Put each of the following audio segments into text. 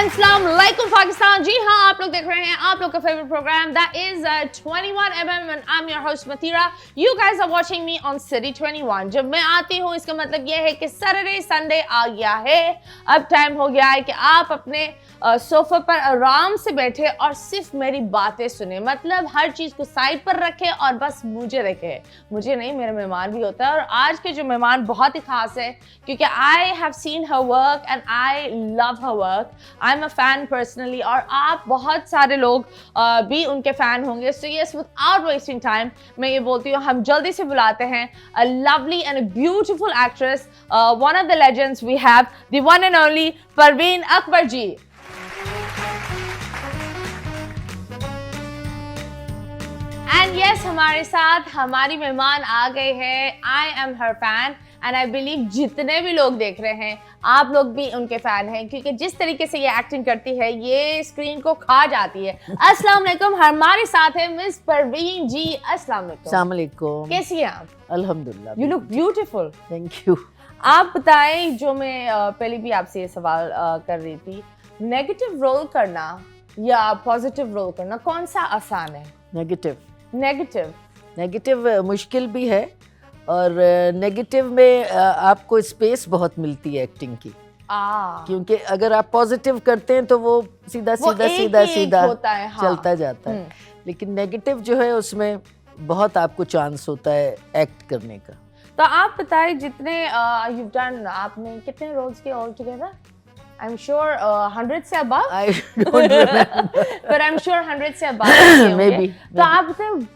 अस्सलाम वालेकुम पाकिस्तान। जी हाँ, आप लोग देख रहे हैं आप लोग का favourite programme that is 21mm and I am your host Matira. You guys are watching me on City 21। जब मैं आती हूँ इसका मतलब यह है कि सैटरडे संडे आ गया है। अब टाइम हो गया है कि आप अपने सोफे पर आराम से बैठे और सिर्फ मेरी बातें सुने, मतलब हर चीज को साइड पर रखे और बस मुझे देखे। मुझे नहीं, मेरा मेहमान भी होता है और आज के जो मेहमान बहुत ही खास है क्योंकि I have seen her work and I love her work. I am a fan personally और आप बहुत सारे लोग भी उनके फैन होंगे। So yes, without wasting time मैं ये बोलती हूँ हम जल्दी से बुलाते हैं a lovely and a beautiful actress, one of the legends we have, the one and only Parveen Akbar ji. And yes, हमारे साथ हमारी मेहमान आ गए हैं। I am her fan and I believe जितने भी लोग देख रहे हैं आप लोग भी उनके फैन हैं क्योंकि जिस तरीके से ये एक्टिंग करती है ये स्क्रीन को खा जाती है। अस्सलाम वालेकुम, हमारे साथ है मिस परवीन जी। अस्सलाम वालेकुम, कैसी हैं आप? अल्हम्दुलिल्लाह, you look beautiful. Thank you. आप बताएं, जो मैं पहले भी आपसे ये सवाल कर रही थी, नेगेटिव रोल करना या पॉजिटिव रोल करना कौन सा आसान है? नेगेटिव मुश्किल भी है और नेगेटिव में आपको स्पेस बहुत मिलती है एक्टिंग की। क्योंकि अगर आप पॉजिटिव करते हैं तो वो सीधा होता है, हाँ। चलता जाता है, लेकिन नेगेटिव जो है उसमें बहुत आपको चांस होता है एक्ट करने का। तो आप बताएं, जितने यू डन, आपने कितने रोल्स किए ऑल टुगेदर? I'm sure 100 से above. I don't remember. But I'm sure 100 से above किए होंगे। Maybe. तो आप बताएं,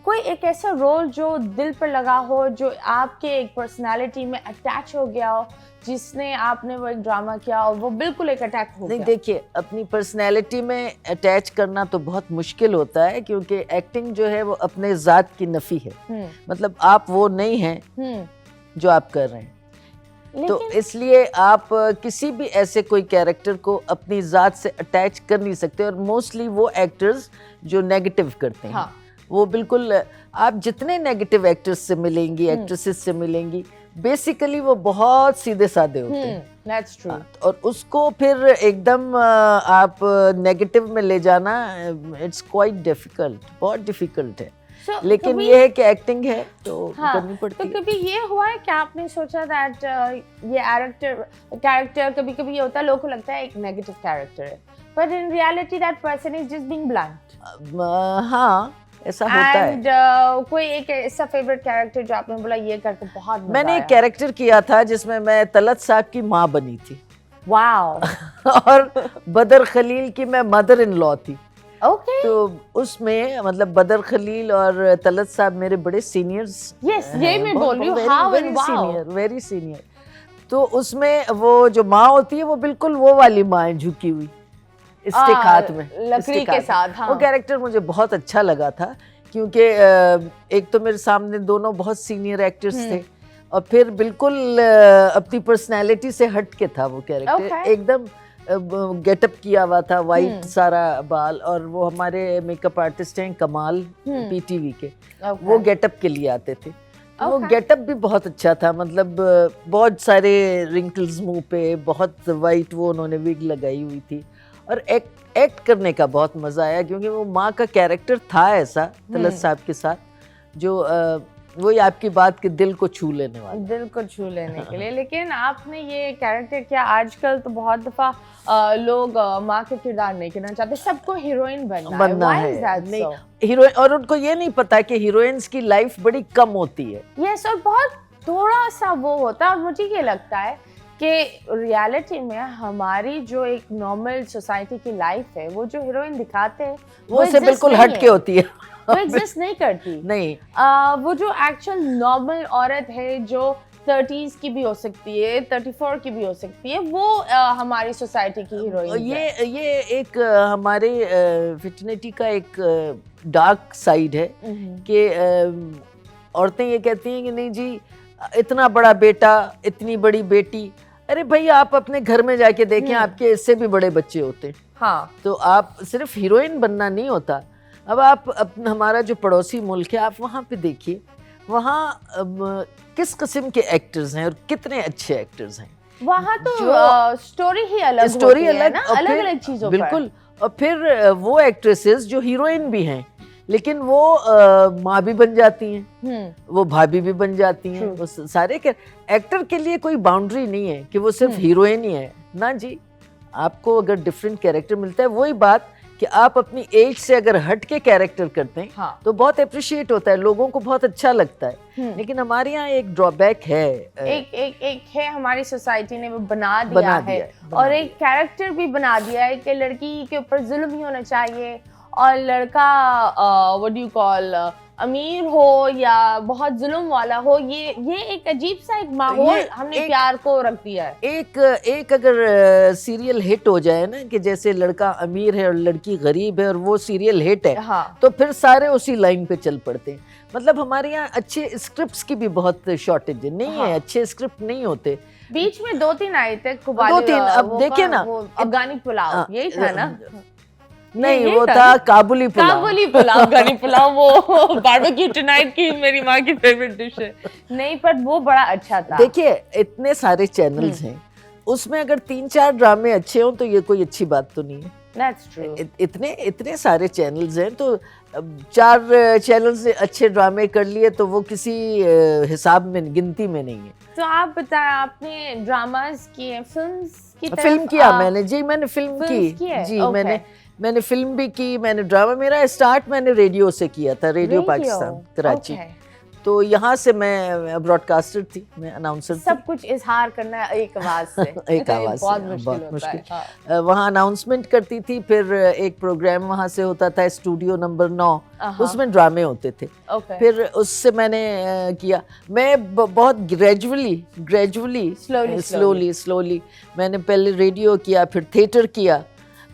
कोई एक ऐसा रोल जो दिल पर लगा हो, जो आपके एक पर्सनालिटी में अटैच हो गया हो, जिसने आपने वो एक ड्रामा किया और वो बिल्कुल एक अटैच हो गया? नहीं, देखिए, अपनी पर्सनैलिटी में अटैच करना तो बहुत मुश्किल होता है क्योंकि एक्टिंग जो है वो अपने ज़ात की नफ़ी है। मतलब आप वो नहीं हैं जो आप कर रहे हैं। तो इसलिए आप किसी भी ऐसे कोई कैरेक्टर को अपनी ज़ात से अटैच कर नहीं सकते। और मोस्टली वो एक्टर्स जो नेगेटिव करते हैं, हाँ। वो बिल्कुल, आप जितने नेगेटिव एक्टर्स से मिलेंगी, एक्ट्रेसेस से मिलेंगी, बेसिकली वो बहुत सीधे साधे होते हैं। That's true. और उसको फिर एकदम आप नेगेटिव में ले जाना, इट्स क्वाइट डिफिकल्ट, बहुत डिफिकल्ट है। लेकिन ये है कि एक्टिंग है तो करनी पड़ती है। तो कभी ये हुआ है कि आपने सोचा दैट ये कैरेक्टर कभी कभी ये होता है, लोगों को लगता है एक नेगेटिव कैरेक्टर है, but in reality that person is just being blunt? हाँ, ऐसा होता है। कोई एक ऐसा फेवरेट कैरेक्टर जो आपने बोला ये करके बहुत मजा मैंने आया? एक कैरेक्टर किया था जिसमें मैं तलत साहब की माँ बनी थी। वाओ। और बदर खलील की मैं मदर इन लॉ थी। Okay. तो उसमें मतलब बदर खलील और तलत साहब मेरे बड़े सीनियर्स। यस, ये मैं बोल रही हूँ, how and wow, very senior. तो उसमें वो जो माँ होती है वो बिल्कुल वो वाली माँ है, झुकी हुई स्टिक हाथ में, लकड़ी के साथ। हाँ। वो कैरेक्टर मुझे बहुत अच्छा लगा था क्योंकि एक तो मेरे सामने दोनों बहुत सीनियर एक्टर्स थे और फिर बिल्कुल अपनी पर्सनैलिटी से हट के था वो कैरेक्टर। एकदम गेटअप किया हुआ था, वाइट सारा बाल, और वो हमारे मेकअप आर्टिस्ट हैं कमाल पीटीवी के, वो गेटअप के लिए आते थे। वो गेटअप भी बहुत अच्छा था, मतलब बहुत सारे रिंकल्स मुंह पे, बहुत वाइट वो उन्होंने विग लगाई हुई थी और एक्ट करने का बहुत मज़ा आया क्योंकि वो माँ का कैरेक्टर था ऐसा तलत साहब के साथ जो वही आपकी बात के दिल को छू लेने वाला, दिल को छू लेने के लिए। लेकिन आपने ये कैरेक्टर किया, आजकल तो बहुत दफा लोग माँ के किरदार नहीं करना चाहते, सबको हीरोइन बनना है। नहीं, हीरोइन, और उनको ये नहीं पता कि हीरोइंस की लाइफ बड़ी कम होती है। यस, और बहुत थोड़ा सा वो होता है। और मुझे ये लगता है कि रियलिटी में हमारी जो एक नॉर्मल सोसाइटी की लाइफ है, वो जो हीरोइन दिखाते हैं वो से बिल्कुल हट के होती है, वो एग्जिस्ट नहीं करती। नहीं, वो जो एक्चुअल नॉर्मल औरत है जो 30s की भी हो सकती है, 34 की भी हो सकती है, वो हमारी सोसाइटी की हीरोइन है। ये एक हमारे फिटनेटी का एक डार्क साइड है कि औरतें ये कहती हैं कि नहीं जी, इतना बड़ा बेटा, इतनी बड़ी बेटी। अरे भाई, आप अपने घर में जाके देखें, आपके इससे भी बड़े बच्चे होते। हाँ। तो आप सिर्फ हीरोइन बनना नहीं होता। अब आप हमारा जो पड़ोसी मुल्क है, आप वहाँ पे देखिए, वहाँ किस किस्म के एक्टर्स हैं और कितने अच्छे एक्टर्स हैं। वहाँ तो स्टोरी ही अलग स्टोरी होती है अलग, ना, और अलग फिर- अलग चीजों पर। बिल्कुल। और फिर वो एक्ट्रेसेस जो हीरोइन भी हैं, लेकिन वो माँ भी बन जाती हैं, वो भाभी भी बन जाती हैं, True. वो सारे एक्टर के लिए कोई बाउंड्री नहीं है कि वो सिर्फ हीरोइन ही है ना जी। आपको अगर डिफरेंट कैरेक्टर मिलता है, वही बात कि आप अपनी एज से अगर हट के कैरेक्टर करते हैं, हाँ। तो बहुत अप्रिशिएट होता है, लोगों को बहुत अच्छा लगता है। लेकिन हमारे यहाँ एक ड्रॉबैक है, एक है, हमारी सोसाइटी ने वो बना दिया बना है, दिया है, और एक कैरेक्टर भी बना दिया है कि लड़की के ऊपर जुल्म ही होना चाहिए, और लड़का व्हाट डू यू कॉल अमीर हो या बहुत जुल्म वाला हो। ये एक अजीब सा एक माहौल हमने प्यार को रख दिया है। एक अगर सीरियल हिट हो जाए ना, कि जैसे लड़का अमीर है और लड़की गरीब है, और वो सीरियल हिट है, हाँ। तो फिर सारे उसी लाइन पे चल पड़ते हैं। मतलब हमारे यहाँ अच्छे स्क्रिप्ट्स की भी बहुत शॉर्टेज है, नहीं है, अच्छे स्क्रिप्ट नहीं होते। बीच में 2-3 आए थे, कुबाली, 2-3, अब देखिए ना, अफगानी पुलाव, यही था ना? नहीं, वो था काबुली पुलाव। काबुली पुलाव, अफगानी पुलाव, वो बारबेक्यू टुनाइट की मेरी माँ की फेवरेट डिश है। नहीं, पर वो बड़ा अच्छा था। देखिए, इतने सारे चैनल्स हैं, उसमें अगर 3-4 ड्रामे अच्छे हों तो ये कोई अच्छी बात तो नहीं है। That's true. इतने सारे चैनल्स हैं, तो 4 चैनल्स ने अच्छे ड्रामे कर लिए तो वो किसी हिसाब में, गिनती में नहीं है। तो आप बताएं, आपने ड्रामास किए, फिल्म्स की तरफ फिल्म किया मैंने जी, मैंने फिल्म की जी। Okay. मैंने फिल्म भी की, मैंने ड्रामा, मेरा स्टार्ट मैंने रेडियो से किया था, रेडियो पाकिस्तान कराची। Okay. तो यहाँ से मैं ब्रॉडकास्टर थी, मैं अनाउंसर थी। सब कुछ इजहार करना एक आवाज से एक आवाज बहुत से, मुश्किल बहुत होता मुश्किल। है। हाँ। वहाँ अनाउंसमेंट करती थी, फिर एक प्रोग्राम वहाँ से होता था, स्टूडियो नंबर 9, उसमें ड्रामे होते थे। Okay. फिर उससे मैंने किया, मैं बहुत ग्रेजुअली स्लोली मैंने पहले रेडियो किया, फिर थिएटर किया,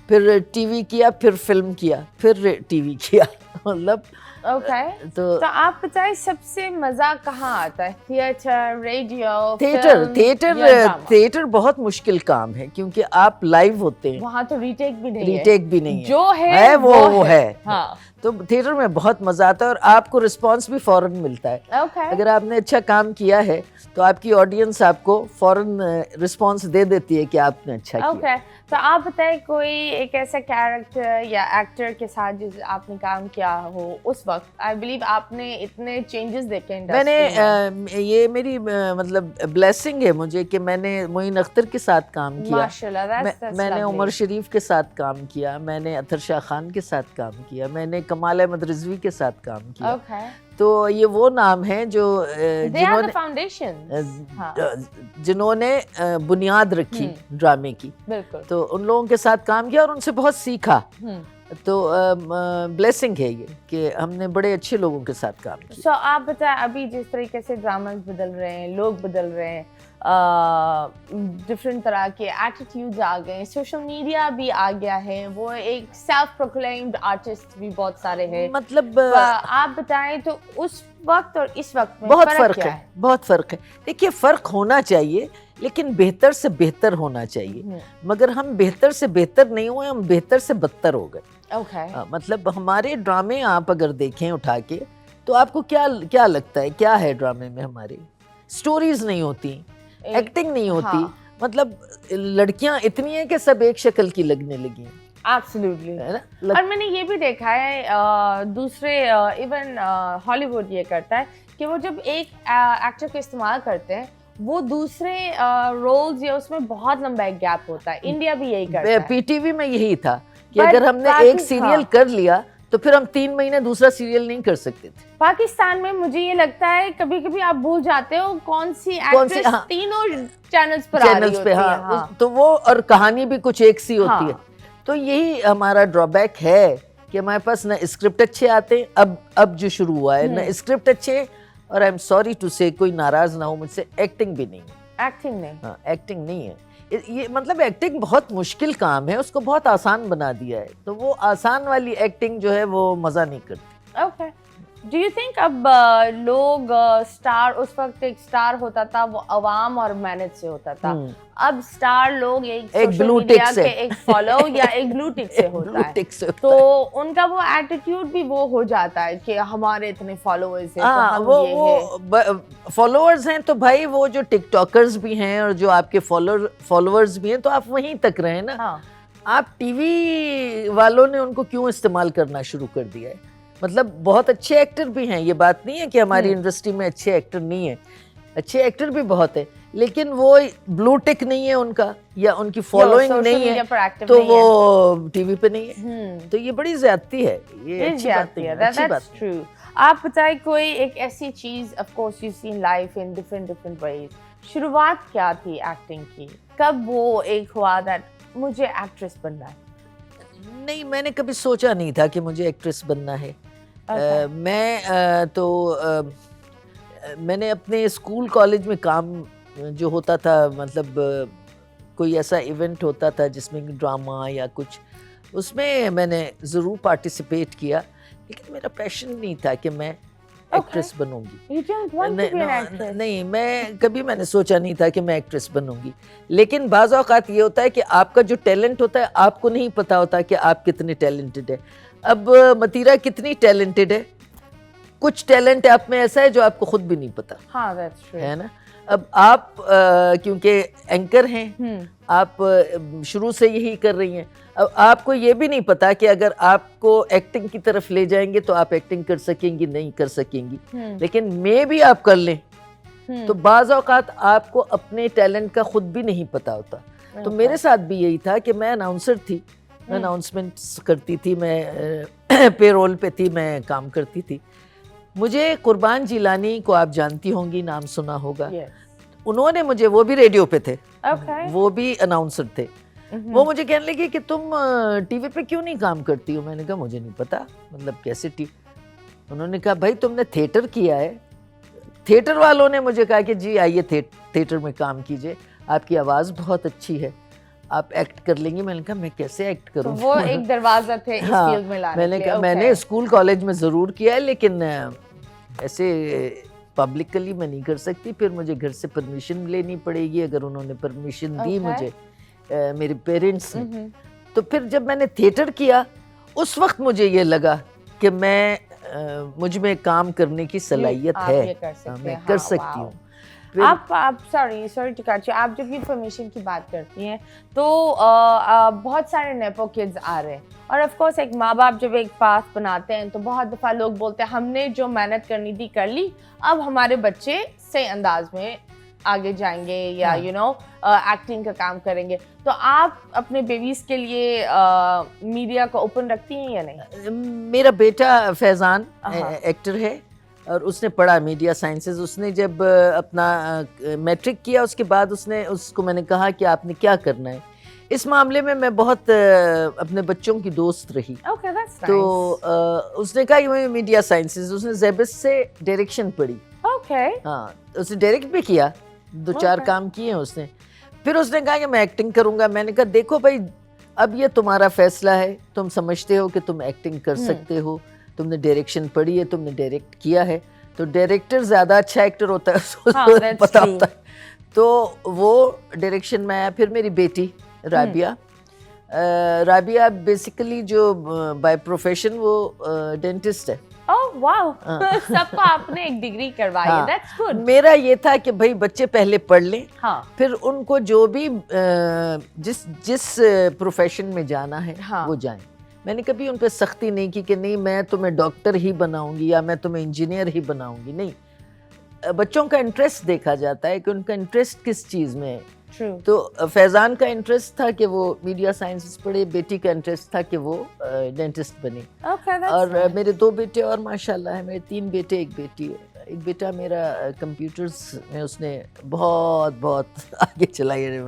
फिर टीवी किया, फिर फिल्म किया, फिर टीवी किया। मतलब Okay. तो आप बताएं, सबसे मजा कहाँ आता है? थिएटर, रेडियो, थिएटर बहुत मुश्किल काम है, क्योंकि आप लाइव होते हैं, वहाँ तो रीटेक भी नहीं है, है, जो है वो है। हाँ। तो थिएटर में बहुत मजा आता है, और आपको रिस्पांस भी फौरन मिलता है। Okay. अगर आपने अच्छा काम किया है तो आपकी ऑडियंस आपको फौरन रिस्पांस दे देती है कि आपने अच्छा किया। Okay. तो आप बताएं, कोई एक ऐसा कैरेक्टर या एक्टर के साथ जिस आपने काम किया हो उस वक्त? आई बिलीव आपने इतने चेंजेस देखे इंडस्ट्री में। ये मेरी मतलब ब्लेसिंग है मुझे कि मैंने मोइन अख्तर के साथ काम किया, माशाल्लाह, that's मैंने lovely. उमर शरीफ के साथ काम किया, मैंने अतर शाह खान के साथ काम किया, मैंने कमाल अहमद रिजवी के साथ काम किया। Okay. तो ये वो नाम हैं जो They are the foundations. हाँ. जिन्होंने बुनियाद रखी ड्रामे की। बिल्कुल। तो उन लोगों के साथ काम किया और उनसे बहुत सीखा। तो ब्लेसिंग है ये कि हमने बड़े अच्छे लोगों के साथ काम किया। So, आप बताएं, अभी जिस तरीके से ड्रामास बदल रहे हैं, लोग बदल रहे हैं, डिफरेंट तरह के एटीट्यूड्स आ गए, सोशल मीडिया भी आ गया है, वो एक सेल्फ प्रोक्लेम्ड आर्टिस्ट भी बहुत सारे हैं। मतलब आप बताएं, तो उस वक्त और इस वक्त में बहुत फर्क क्या है, बहुत फर्क है। देखिए, फर्क होना चाहिए, लेकिन बेहतर से बेहतर होना चाहिए। मगर हम बेहतर से बेहतर नहीं हुए, हम बेहतर से बदतर हो गए। Okay. मतलब हमारे ड्रामे आप अगर देखें उठा के, तो आपको क्या लगता है, क्या है ड्रामे में? हमारी स्टोरीज नहीं होती, एक्टिंग नहीं होती। हाँ. मतलब लड़कियां इतनी हैं कि सब एक शक्ल की लगने लगी हैं। Absolutely. है ना? और मैंने ये भी देखा है, दूसरे इवन हॉलीवुड ये करता है कि वो जब एक एक्टर को इस्तेमाल करते हैं, वो दूसरे रोल्स या उसमें बहुत लंबा एक गैप होता है। इंडिया भी यही करता है। पीटीवी में यही था कि अगर हमने एक सीरियल कर लिया तो फिर हम 3 महीने दूसरा सीरियल नहीं कर सकते थे। पाकिस्तान में मुझे ये लगता है कभी कभी आप भूल जाते हो कौन सी एक्ट्रेस तीनों चैनल्स पर आ रही होती है। हाँ। तो वो और कहानी भी कुछ एक सी होती है। तो यही हमारा ड्रॉबैक है कि हमारे पास ना स्क्रिप्ट अच्छे आते हैं, अब जो शुरू हुआ है ना स्क्रिप्ट अच्छे, और आई एम सॉरी टू से, कोई नाराज ना हो मुझसे, एक्टिंग भी नहीं है। एक्टिंग नहीं, हाँ, एक्टिंग नहीं है। ये मतलब एक्टिंग बहुत मुश्किल काम है, उसको बहुत आसान बना दिया है। तो वो आसान वाली एक्टिंग जो है वो मजा नहीं करती। ओके, डू यू थिंक अब लोग स्टार, उस वक्त एक स्टार होता था वो अवाम और मेहनत से होता था, अब स्टार लोग एक सोशल मीडिया के एक फॉलो या एक ब्लू टिक से होता है, तो उनका वो एटीट्यूड भी वो हो जाता है कि हमारे इतने फॉलोअर्स हैं तो हम वो फॉलोअर्स हैं, तो भाई वो जो टिकटॉकर्स भी हैं और जो आपके फॉलोअर्स भी हैं, तो आप वहीं तक रहे ना। हाँ। आप टीवी वालों ने उनको क्यों इस्तेमाल करना शुरू कर दिया है? मतलब बहुत अच्छे एक्टर भी हैं, ये बात नहीं है कि हमारी इंडस्ट्री में अच्छे एक्टर नहीं है, अच्छे एक्टर भी बहुत है, लेकिन वो ब्लू टिक नहीं है उनका या उनकी फॉलोइंग नहीं है, तो वो टीवी पे नहीं है। तो ये बड़ी ज्यादती है, ये अच्छी बात नहीं है, अच्छी बात नहीं। आप बताइए कोई एक ऐसी चीज, of course you seen life in different ways, शुरुआत क्या थी एक्टिंग की? कब वो एक हुआ दैट मुझे एक्ट्रेस बनना है? नहीं, मैंने कभी सोचा नहीं था कि मुझे एक्ट्रेस बनना है। मैंने अपने स्कूल कॉलेज में काम जो होता था, मतलब कोई ऐसा इवेंट होता था जिसमें ड्रामा या कुछ, उसमें मैंने ज़रूर पार्टिसिपेट किया, लेकिन मेरा पैशन नहीं था कि मैं एक्ट्रेस बनूंगी। नहीं, मैंने सोचा नहीं था कि मैं एक्ट्रेस बनूंगी, लेकिन बाज़ औक़ात ये होता है कि आपका जो टैलेंट होता है आपको नहीं पता होता कि आप कितने टैलेंटेड है। अब मतीरा कितनी टैलेंटेड है, कुछ टैलेंट आप में ऐसा है जो आपको खुद भी नहीं पता। हाँ, that's true. है ना। अब आप क्योंकि एंकर हैं, आप शुरू से यही कर रही हैं, अब आपको ये भी नहीं पता कि अगर आपको एक्टिंग की तरफ ले जाएंगे तो आप एक्टिंग कर सकेंगी, नहीं कर सकेंगी, लेकिन मे भी आप कर लें, तो बाज़ औक़ात आपको अपने टैलेंट का खुद भी नहीं पता होता। तो मेरे साथ भी यही था कि मैं अनाउंसर थी, मैं अनाउंसमेंट्स करती थी, मैं पेरोल पे थी, मैं काम करती थी। मुझे कुर्बान जिलानी को आप जानती होंगी, नाम सुना होगा। उन्होंने मुझे, वो भी रेडियो पे थे, वो भी अनाउंसर थे, वो मुझे कहने लगे कि तुम टीवी पे क्यों नहीं काम करती हो? मैंने कहा मुझे नहीं पता, मतलब कैसे उन्होंने कहा भाई तुमने थिएटर किया है। थिएटर वालों ने मुझे कहा कि जी आइए थिएटर में काम कीजिए, आपकी आवाज़ बहुत अच्छी है, आप एक्ट कर लेंगी। मैंने कहा मैं कैसे एक्ट करूँ? तो वो एक दरवाजा थे इस फील्ड में लाने। मैंने कहा मैंने स्कूल कॉलेज में ज़रूर किया है, लेकिन ऐसे पब्लिकली मैं नहीं कर सकती, फिर मुझे घर से परमिशन लेनी पड़ेगी। अगर उन्होंने परमिशन दी मुझे, मेरे पेरेंट्स ने, तो फिर जब मैंने थिएटर किया उस वक्त मुझे ये लगा कि मुझ में काम करने की सलाहियत है, मैं कर सकती हूँ। आप सॉरी टू कट यू, आप जब ये परमिशन की बात करती हैं तो बहुत सारे नेपो किड्स आ रहे हैं, और ऑफ कोर्स एक माँ बाप जब एक पाथ बनाते हैं तो बहुत दफ़ा लोग बोलते हैं हमने जो मेहनत करनी थी कर ली, अब हमारे बच्चे सही अंदाज में आगे जाएंगे या यू नो एक्टिंग का काम करेंगे। तो आप अपने बेबीज के लिए मीडिया को ओपन रखती हैं या नहीं? मेरा बेटा फैज़ान एक्टर है और उसने पढ़ा मीडिया साइंसेज। उसने जब अपना मैट्रिक किया उसके बाद उसको मैंने कहा कि आपने क्या करना है। इस मामले में मैं बहुत अपने बच्चों की दोस्त रही। Okay, that's nice. तो उसने कहा कि मीडिया साइंसेज, उसने ज़ेबिस से डायरेक्शन पढ़ी। Okay. हाँ, उसने डायरेक्ट भी किया, 2-4 काम किए हैं उसने। फिर उसने कहा कि मैं एक्टिंग करूँगा। मैंने कहा देखो भाई, अब ये तुम्हारा फैसला है, तुम समझते हो कि तुम एक्टिंग कर सकते हो, तुमने डायरेक्शन पढ़ी है, तुमने डायरेक्ट किया है, तो डायरेक्टर ज़्यादा अच्छा एक्टर होता है, उसको पता होता है। तो वो डायरेक्शन में आया। फिर मेरी बेटी राबिया बेसिकली जो बाय प्रोफेशन वो डेंटिस्ट है। ओह वाओ, सबको आपने एक डिग्री करवाई है, दैट्स गुड। मेरा ये था कि भाई बच्चे पहले पढ़ लें, फिर उनको जो भी जिस प्रोफेशन में जाना है वो जाएं। मैंने कभी उन पर सख्ती नहीं की कि नहीं मैं तुम्हें डॉक्टर ही बनाऊंगी या मैं तुम्हें इंजीनियर ही बनाऊंगी, नहीं। बच्चों का इंटरेस्ट देखा जाता है कि उनका इंटरेस्ट किस चीज़ में है। तो फैज़ान का इंटरेस्ट था कि वो मीडिया साइंसेस पढ़े, बेटी का इंटरेस्ट था कि वो डेंटिस्ट बने। और मेरे 2 बेटे और माशाल्लाह है, मेरे 3 बेटे 1 बेटी है। एक बेटा मेरा कंप्यूटर्स में उसने बहुत आगे चलाई है।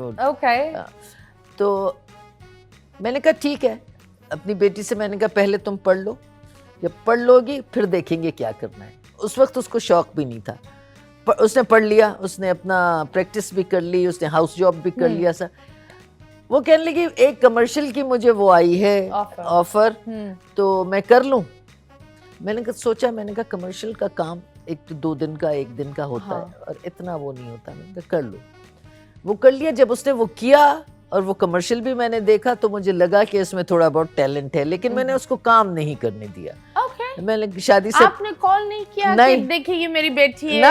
तो मैंने कहा ठीक है, अपनी बेटी से मैंने कहा पहले तुम पढ़ लो, जब पढ़ लोगी फिर देखेंगे क्या करना है। उस वक्त उसको शौक भी नहीं था, उसने पढ़ लिया, उसने अपना प्रैक्टिस भी कर ली, उसने हाउस जॉब भी कर लिया सा। वो कहने लगी एक कमर्शियल की मुझे वो आई है ऑफर, तो मैं कर लूं। मैंने सोचा, मैंने कहा कमर्शियल का काम एक तो 2 दिन का 1 दिन का होता है और इतना वो नहीं होता। मैंने कहा कर लो, वो कर लिया। जब उसने वो किया और वो कमर्शियल भी मैंने देखा तो मुझे लगा कि इसमें थोड़ा बहुत टैलेंट है, लेकिन मैंने उसको काम नहीं करने दिया। मैंने शादी से आपने कॉल नहीं किया कि देखिए ये मेरी बेटी है?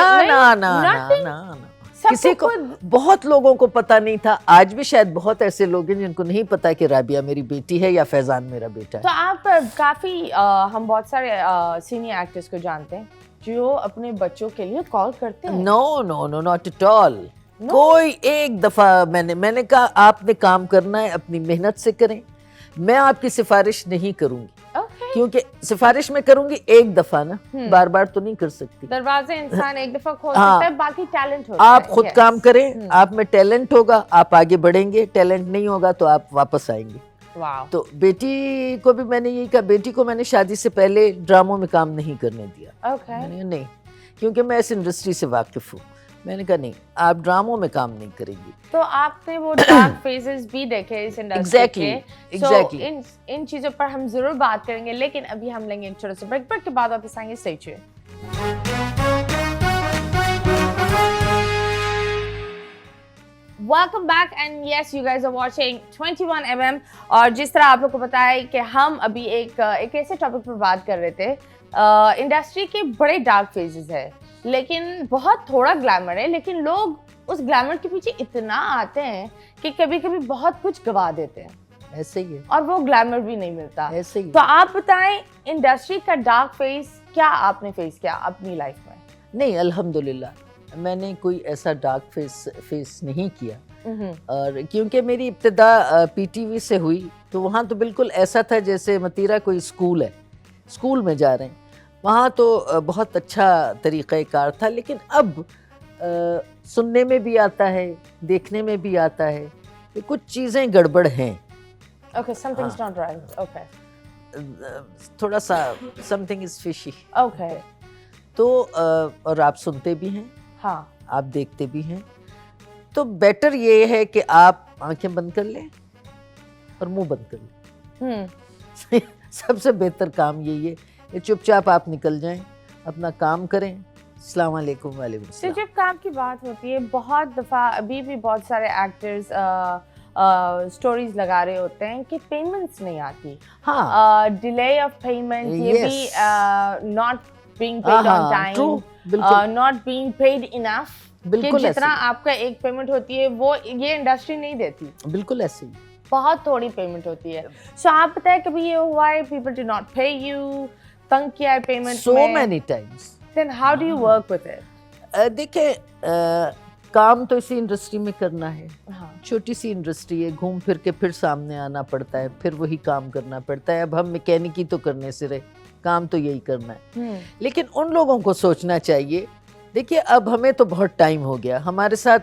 ना किसी को, बहुत लोगों को पता नहीं था। आज भी शायद बहुत ऐसे लोग हैं जिनको नहीं पता कि राबिया मेरी बेटी है या फैजान मेरा बेटा है। तो आप काफी हम बहुत सारे सीनियर एक्टर्स को जानते हैं जो अपने बच्चों के लिए कॉल करते हैं। No no no, not at all. कोई एक दफा मैंने कहा आपने काम करना है अपनी मेहनत से करें, मैं आपकी सिफारिश नहीं करूंगी। क्योंकि सिफारिश में करूंगी एक दफा ना, बार बार तो नहीं कर सकती। दरवाजे इंसान एक दफा खोल सकता है, बाकी टैलेंट होता है। आप खुद काम करें, आप में टैलेंट होगा आप आगे बढ़ेंगे, टैलेंट नहीं होगा तो आप वापस आएंगे। तो बेटी को भी मैंने यही कहा, बेटी को मैंने शादी से पहले ड्रामों में काम नहीं करने दिया। मैंने कहा नहीं, क्योंकि मैं इस इंडस्ट्री से वाकिफ हूँ। मैंने कहा नहीं, आप ड्रामों में काम नहीं करेंगी। तो आपने वो डार्क फेजेस भी देखे इस इंडस्ट्री के। एग्जैक्टली इन चीजों पर हम जरूर बात करेंगे, लेकिन अभी हम लेंगे एक छोटा सा ब्रेक। ब्रेक के बाद वापस आएंगे। Stay tuned. Welcome back and yes, you guys are watching 21mm। और जिस तरह आप लोग को पता है कि हम अभी एक ऐसे टॉपिक पर बात कर रहे थे, इंडस्ट्री के बड़े डार्क फेजेस है, लेकिन बहुत थोड़ा ग्लैमर है, लेकिन लोग उस ग्लैमर के पीछे इतना आते हैं कि कभी कभी बहुत कुछ गवा देते हैं। ऐसे ही है, और वो ग्लैमर भी नहीं मिलता। ऐसे ही। तो आप बताएं इंडस्ट्री का डार्क फेज क्या आपने फेस किया अपनी लाइफ में? नहीं, अल्हम्दुलिल्लाह मैंने कोई ऐसा डार्क फेस नहीं किया। और क्योंकि मेरी इब्तिदा पीटीवी से हुई तो वहाँ तो बिल्कुल ऐसा था जैसे मतीरा कोई स्कूल है, स्कूल में जा रहे हैं। वहाँ तो बहुत अच्छा तरीक़ाकार था, लेकिन अब सुनने में भी आता है, देखने में भी आता है कि कुछ चीज़ें गड़बड़ हैं। Okay, something's not right. Okay. थोड़ा सा something is fishy. Okay. तो और आप सुनते भी हैं, हाँ, आप देखते भी हैं, तो बेटर ये है कि आप आंखें बंद कर लें और मुंह बंद कर लें। सबसे बेहतर काम यही है कि चुपचाप आप निकल जाएं, अपना काम करें। अस्सलाम वालेकुम। वालेकुम सलाम। तो जब काम की बात होती है, बहुत दफ़ा अभी भी बहुत सारे एक्टर्स स्टोरीज लगा रहे होते हैं कि पेमेंट्स नहीं आती। हाँ, डिले ऑफ पेमेंट, ये भी not being paid on time, not being paid enough, कि जितना आपका एक पेमेंट होती है वो ये इंडस्ट्री नहीं देती। बिल्कुल ऐसे ही, बहुत थोड़ी पेमेंट होती है। सो आप बताएं कभी ये हुआ है पीपल डू नॉट पे यू, तंग किया है पेमेंट में? so many times। Then how do you work with it? देखिए, काम तो इसी इंडस्ट्री में करना है। हाँ। छोटी सी इंडस्ट्री है, घूम फिर के फिर सामने आना पड़ता है, फिर वही काम करना पड़ता है। अब हम मैकेनिकी तो करने से रहे, काम तो यही करना है। लेकिन उन लोगों को सोचना चाहिए, देखिए अब हमें तो बहुत टाइम हो गया, हमारे साथ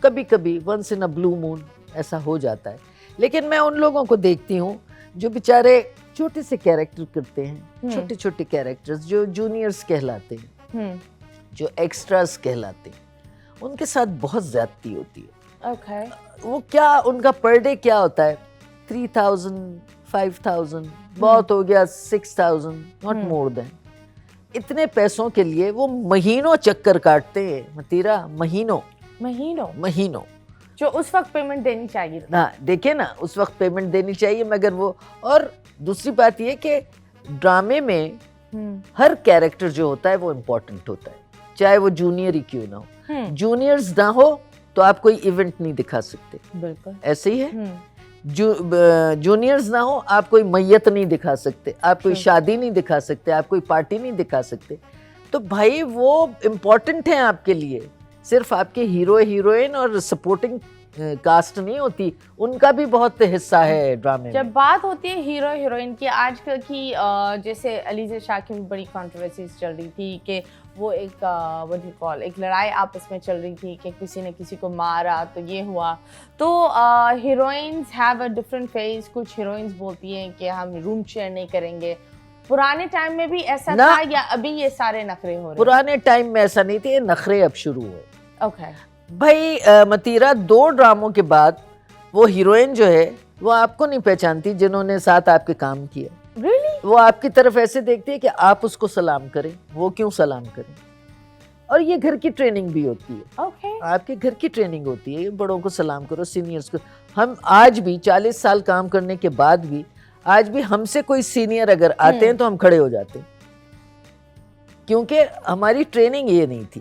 कभी कभी once in a blue moon ऐसा हो जाता है, लेकिन मैं उन लोगों को देखती हूँ जो बेचारे छोटे से कैरेक्टर करते हैं, छोटे छोटे कैरेक्टर्स जो जूनियर्स कहलाते हैं, जो एक्स्ट्रास कहलाते हैं, उनके साथ बहुत ज्यादती होती है। Okay. वो क्या, उनका पर डे क्या होता है, 3000, 5000, बहुत हो गया 6000, नॉट मोर देन। इतने पैसों के लिए वो महीनों चक्कर काटते हैं मतीरा, महीनों जो उस वक्त पेमेंट देनी चाहिए। ना देखिए ना, उस वक्त पेमेंट देनी चाहिए, मगर वो, और दूसरी बात ये कि ड्रामे में हर कैरेक्टर जो होता है वो इम्पोर्टेंट होता है, चाहे वो जूनियर ही क्यों ना हो। जूनियर्स ना हो तो आप कोई इवेंट नहीं दिखा सकते। बिल्कुल ऐसे ही है। जूनियर्स ना हो आप कोई मैयत नहीं दिखा सकते, आप कोई शादी नहीं दिखा सकते, आप कोई पार्टी नहीं दिखा सकते। तो भाई वो इम्पोर्टेंट है आपके लिए, सिर्फ आपके हीरो हीरोइन और सपोर्टिंग कास्ट नहीं होती, उनका भी बहुत हिस्सा है ड्रामे में। जब बात होती है हीरो हीरोइन की, आजकल की जैसे अलीज़ा शाह की बड़ी कंट्रोवर्सीज चल रही थी कि वो एक लड़ाई आपस में चल रही थी कि किसी ने किसी को मारा तो ये हुआ। तो heroines have a different face. कुछ हीरोइंस बोलती हैं कि हम रूम शेयर नहीं करेंगे। पुराने टाइम में भी ऐसा था या अभी ये सारे नखरे हो रहे हैं? पुराने टाइम में ऐसा नहीं थे, ये नखरे अब शुरू हुए। ओके भाई मतीरा, 2 ड्रामों के बाद वो हीरोइन जो है वो आपको नहीं पहचानती जिन्होंने साथ आपके काम किया। Really? वो आपकी तरफ ऐसे देखती है कि आप उसको सलाम करें, वो क्यों सलाम करें। और ये घर की ट्रेनिंग भी होती है। Okay. आपके घर की ट्रेनिंग होती है, बड़ों को सलाम करो, सीनियर्स को। हम आज भी 40 साल काम करने के बाद भी आज भी हमसे कोई सीनियर अगर आते हैं तो हम खड़े हो जाते हैं, क्योंकि हमारी ट्रेनिंग ये नहीं थी।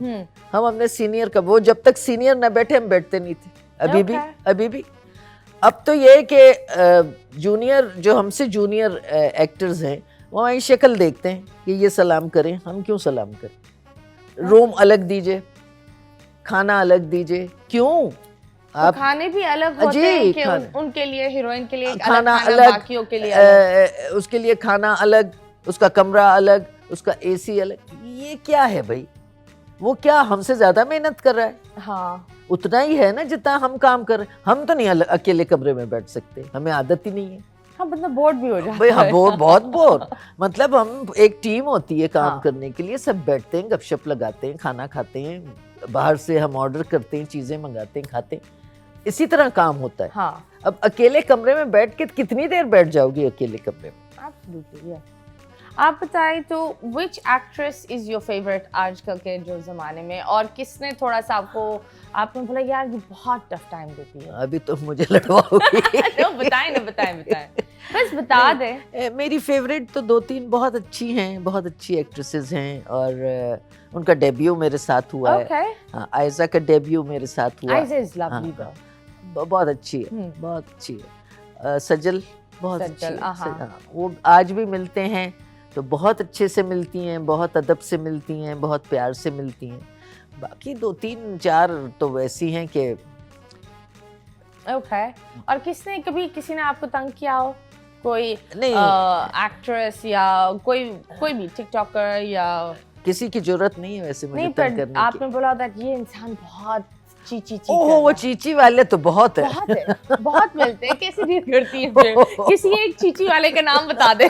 हम अपने सीनियर का, वो जब तक सीनियर ना बैठे हम बैठते नहीं थे। अभी भी अब तो ये है कि जूनियर, जो हमसे जूनियर एक्टर्स हैं, वो हमारी शक्ल देखते हैं कि ये सलाम करें, हम क्यों सलाम करें। रूम अलग दीजिए, खाना अलग दीजिए, क्यों आप तो खाने भी अलग होते हैं कि उनके लिए, हीरोइन के लिए एक खाना अलग, बाकियों के लिए अलग। उसके लिए खाना अलग, उसका कमरा अलग, उसका एसी अलग। ये क्या है भाई? वो क्या हमसे ज्यादा मेहनत कर रहा है? हाँ, उतना ही है ना जितना हम काम कर रहे हैं। हम तो नहीं अकेले कमरे में बैठ सकते, हमें आदत ही नहीं है। हाँ, मतलब बोर्ड भी हो जाता भाई। हाँ, है। बोर, बहुत बोर। मतलब हम एक टीम होती है काम हाँ। करने के लिए, सब बैठते हैं, गपशप लगाते हैं, खाना खाते हैं, बाहर से हम ऑर्डर करते हैं, चीजें मंगाते हैं, खाते हैं, इसी तरह काम होता है। हाँ। अब अकेले कमरे में बैठ के कितनी देर बैठ जाओगी अकेले कमरे में? Absolutely, yeah. आप बताएं तो which actress is your favorite आजकल के जो जमाने में, और किसने थोड़ा सा आपने बोला यार ये बहुत टफ टाइम देती है? अभी तो मुझे लड़वाओगी। तो बताएं बस बता दे। मेरी फेवरेट तो 2-3 बहुत अच्छी हैं, बहुत अच्छी एक्ट्रेसेस हैं, और उनका डेब्यू मेरे साथ हुआ है। हाँ, आयजा का डेब्यू मेरे साथ हुआ। आयजा इज लवली, बहुत अच्छी है, बहुत अच्छी है। सजल बहुत अच्छी है। हाँ। वो आज भी मिलते हैं तो बहुत अच्छे से मिलती हैं, बहुत अदब से मिलती हैं, बहुत प्यार से मिलती हैं। बाकी 2-3-4 तो वैसी हैं कि ओके। और किसी ने आपको तंग किया हो? कोई एक्ट्रेस या कोई भी टिकटॉकर या? किसी की जरूरत नहीं है वैसे मुझे तंग करने की। आपने बोला था कि ये इंसान बहुत चीची ओह, वो चीची वाले तो बहुत है, बहुत मिलते हैं। कैसे डील करती है फिर? किसी एक चीची वाले का नाम बता दे।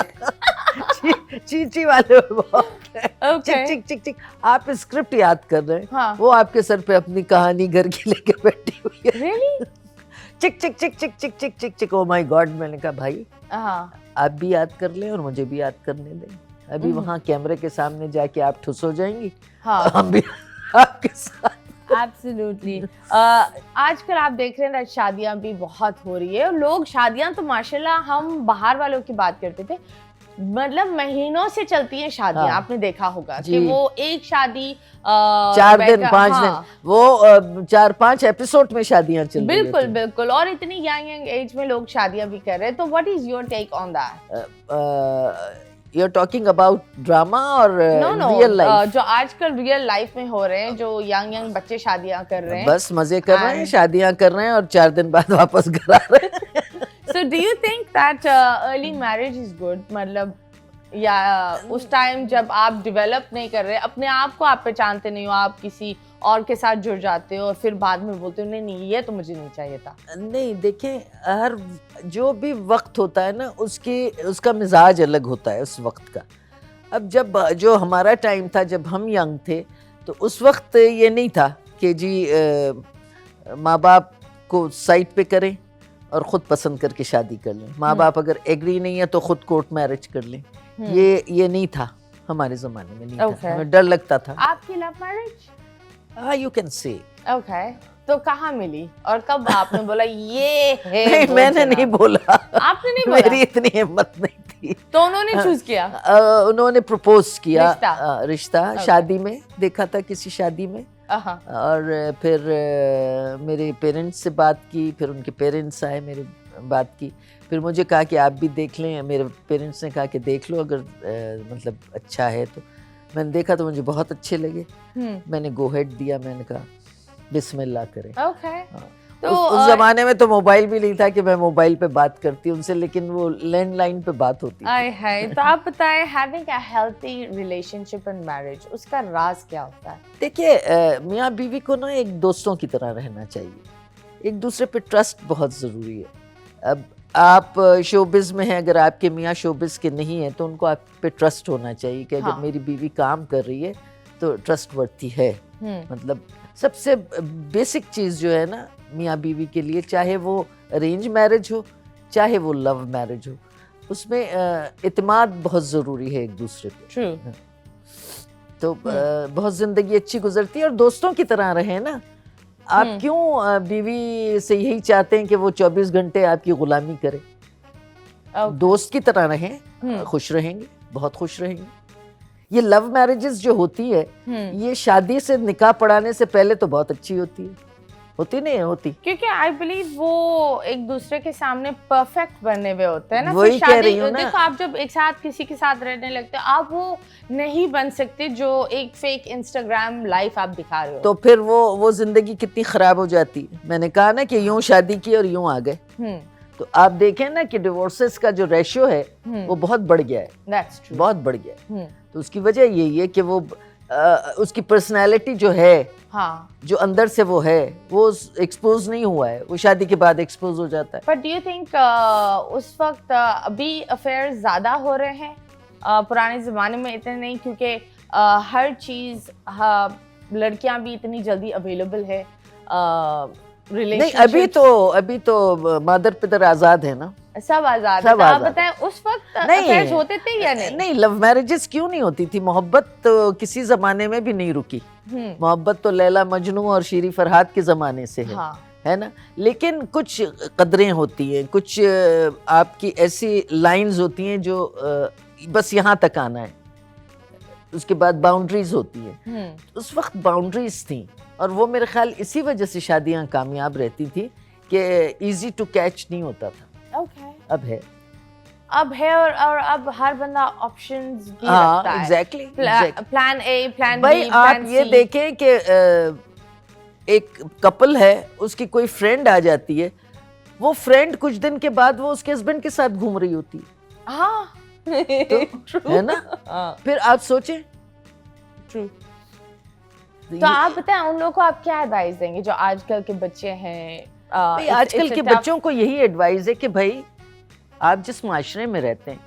चीची वाले बहुत है। चिक चिक चिक। आप स्क्रिप्ट याद कर रहे हैं? हाँ। वो आपके सर पे अपनी कहानी घर की लेके बैठी हुई है। Really? चिक चिक चिक चिक चिक चिक चिक चिक। ओह माय गॉड, मैंने कहा भाई आप भी याद कर लें और मुझे भी याद करने दें। अभी वहाँ कैमरे के सामने जाके आप ठुस हो जाएंगी। हाँ। हम भी आपके साथ। Absolutely. आजकल आप देख रहे हैं ना, शादियां भी बहुत हो रही है। लोग शादियां तो माशाल्लाह, हम बाहर वालों की बात करते थे, मतलब महीनों से चलती हैं शादियां। हाँ। आपने देखा होगा कि वो एक शादी 4 दिन 5 दिन, वो 4-5 एपिसोड में शादियां चल रही हैं। बिल्कुल। और इतनी यंग एज में लोग शादियां भी कर रहे हैं। तो what is your take on that? You're talking about drama or real life? जो आजकल रियल लाइफ में हो रहे हैं, जो यंग बच्चे शादियां कर रहे हैं, बस मजे कर रहे हैं, शादियां कर रहे हैं और 4 दिन बाद वापस घर आ रहे हैं। So do you think that early marriage is good? मतलब या उस टाइम जब आप डेवलप नहीं कर रहे, अपने आप को आप पहचानते नहीं हो, आप किसी और के साथ जुड़ जाते हो और फिर बाद में बोलते हो नहीं ये तो मुझे नहीं चाहिए था? नहीं, देखें, हर जो भी वक्त होता है ना, उसका मिजाज अलग होता है उस वक्त का। अब जब जो हमारा टाइम था, जब हम यंग थे, तो उस वक्त ये नहीं था कि जी माँ बाप को साइड पे करें और ख़ुद पसंद करके शादी कर लें। माँ बाप अगर एग्री नहीं है तो ख़ुद कोर्ट मैरिज कर लें। ये नहीं था हमारे ज़माने में, नहीं था। हमें डर लगता था। आपकी लव मैरिज? हाँ, यू कैन से। ओके। तो कहाँ मिली और कब आपने बोला ये है? नहीं, मैंने नहीं बोला। आपने नहीं बोला? मेरी इतनी हिम्मत नहीं थी। तो उन्होंने चूज किया? उन्होंने प्रपोज किया रिश्ता। Okay. शादी में देखा था, किसी शादी में। और फिर मेरे पेरेंट्स से बात की, फिर उनके पेरेंट्स आए, मेरे बात की, फिर मुझे कहा कि आप भी देख लें। मेरे पेरेंट्स ने कहा कि देख लो, अगर मतलब अच्छा है तो। मैंने देखा तो मुझे बहुत अच्छे लगे। मैंने गो हेड दिया, मैंने कहा बिस्मिल्लाह करें। तो उस जमाने में तो मोबाइल भी नहीं था कि मैं मोबाइल पे बात करती उनसे, लेकिन वो लैंडलाइन पे बात होती थी। तो आप बताएं, having a healthy relationship in marriage, उसका राज क्या होता है? देखिए, मियाँ बीवी को ना एक दोस्तों की तरह रहना चाहिए। एक दूसरे पे ट्रस्ट बहुत ज़रूरी है। अब आप शोबिज़ में हैं, अगर आपके मियाँ शोबिज़ के नहीं हैं तो उनको आप पे ट्रस्ट होना चाहिए कि अगर मेरी बीवी काम कर रही है तो ट्रस्टवर्थी है। मतलब सबसे बेसिक चीज़ जो है ना मियाँ बीवी के लिए, चाहे वो अरेंज मैरिज हो चाहे वो लव मैरिज हो, उसमें इत्मीनान बहुत ज़रूरी है एक दूसरे पे। True. तो बहुत ज़िंदगी अच्छी गुजरती है और दोस्तों की तरह रहे ना। आप क्यों बीवी से यही चाहते हैं कि वो 24 घंटे आपकी गुलामी करे? दोस्त की तरह रहें, खुश रहेंगे, बहुत खुश रहेंगे। ये लव मैरिजेस जो होती है, ये शादी से निकाह पढ़ाने से पहले तो बहुत अच्छी होती है। होती नहीं है? होती, क्योंकि आई बिलीव वो एक दूसरे के सामने परफेक्ट बनने हुए होते हैं ना। वही कह रही हूँ ना। देखो, आप जब एक साथ किसी के साथ रहने लगते हो, आप वो नहीं बन सकते जो एक फेक इंस्टाग्राम लाइफ आप दिखा रहे हो। तो फिर वो जिंदगी कितनी खराब हो जाती है। मैंने कहा ना कि यूं शादी की और यूं आ गए। तो आप देखें ना कि डिवोर्सेस का जो रेशियो है वो बहुत बढ़ गया है। That's true. बहुत बढ़ गया है। तो उसकी वजह यही है कि वो उसकी पर्सनैलिटी जो है, हाँ, जो अंदर से वो है, वो एक्सपोज नहीं हुआ है। वो शादी के बाद एक्सपोज हो जाता है। बट डू यू थिंक उस वक्त अभी अफेयर ज्यादा हो रहे हैं? पुराने जमाने में इतने नहीं, क्योंकि हर चीज लड़कियां भी इतनी जल्दी अवेलेबल है। नहीं, अभी तो मादर पितर आजाद है ना, सब आजाद है। आप बताएं उस वक्त अफेयर्स होते थे या नहीं? नहीं, लव मैरिजेस क्यों नहीं होती थी? मोहब्बत तो किसी जमाने में भी नहीं रुकी। मोहब्बत तो लैला मजनू और शीरी फरहाद के जमाने से है। हाँ। है ना? लेकिन कुछ कदरें होती हैं, कुछ आपकी ऐसी लाइंस होती हैं जो बस यहाँ तक आना है, उसके बाद बाउंड्रीज होती है। उस वक्त बाउंड्रीज थी और वो मेरे ख्याल इसी वजह से शादियां कामयाब रहती थी कि इजी टू कैच नहीं होता था। Okay. अब है और अब हर बंदा ऑप्शंस भी रखता है। Exactly. Plan A, plan B, भाई आप ये देखें कि एक कपल है, उसकी कोई फ्रेंड आ जाती है, वो फ्रेंड कुछ दिन के बाद वो उसके हस्बैंड के साथ घूम रही होती है। हाँ। तो है ना? फिर आप सोचें। ट्रू। तो आप बताएं, उन लोगों को आप क्या एडवाइस देंगे जो आजकल के बच्चे हैं? आजकल के बच्चों को यही एडवाइस है कि भाई आप जिस माशरे में रहते हैं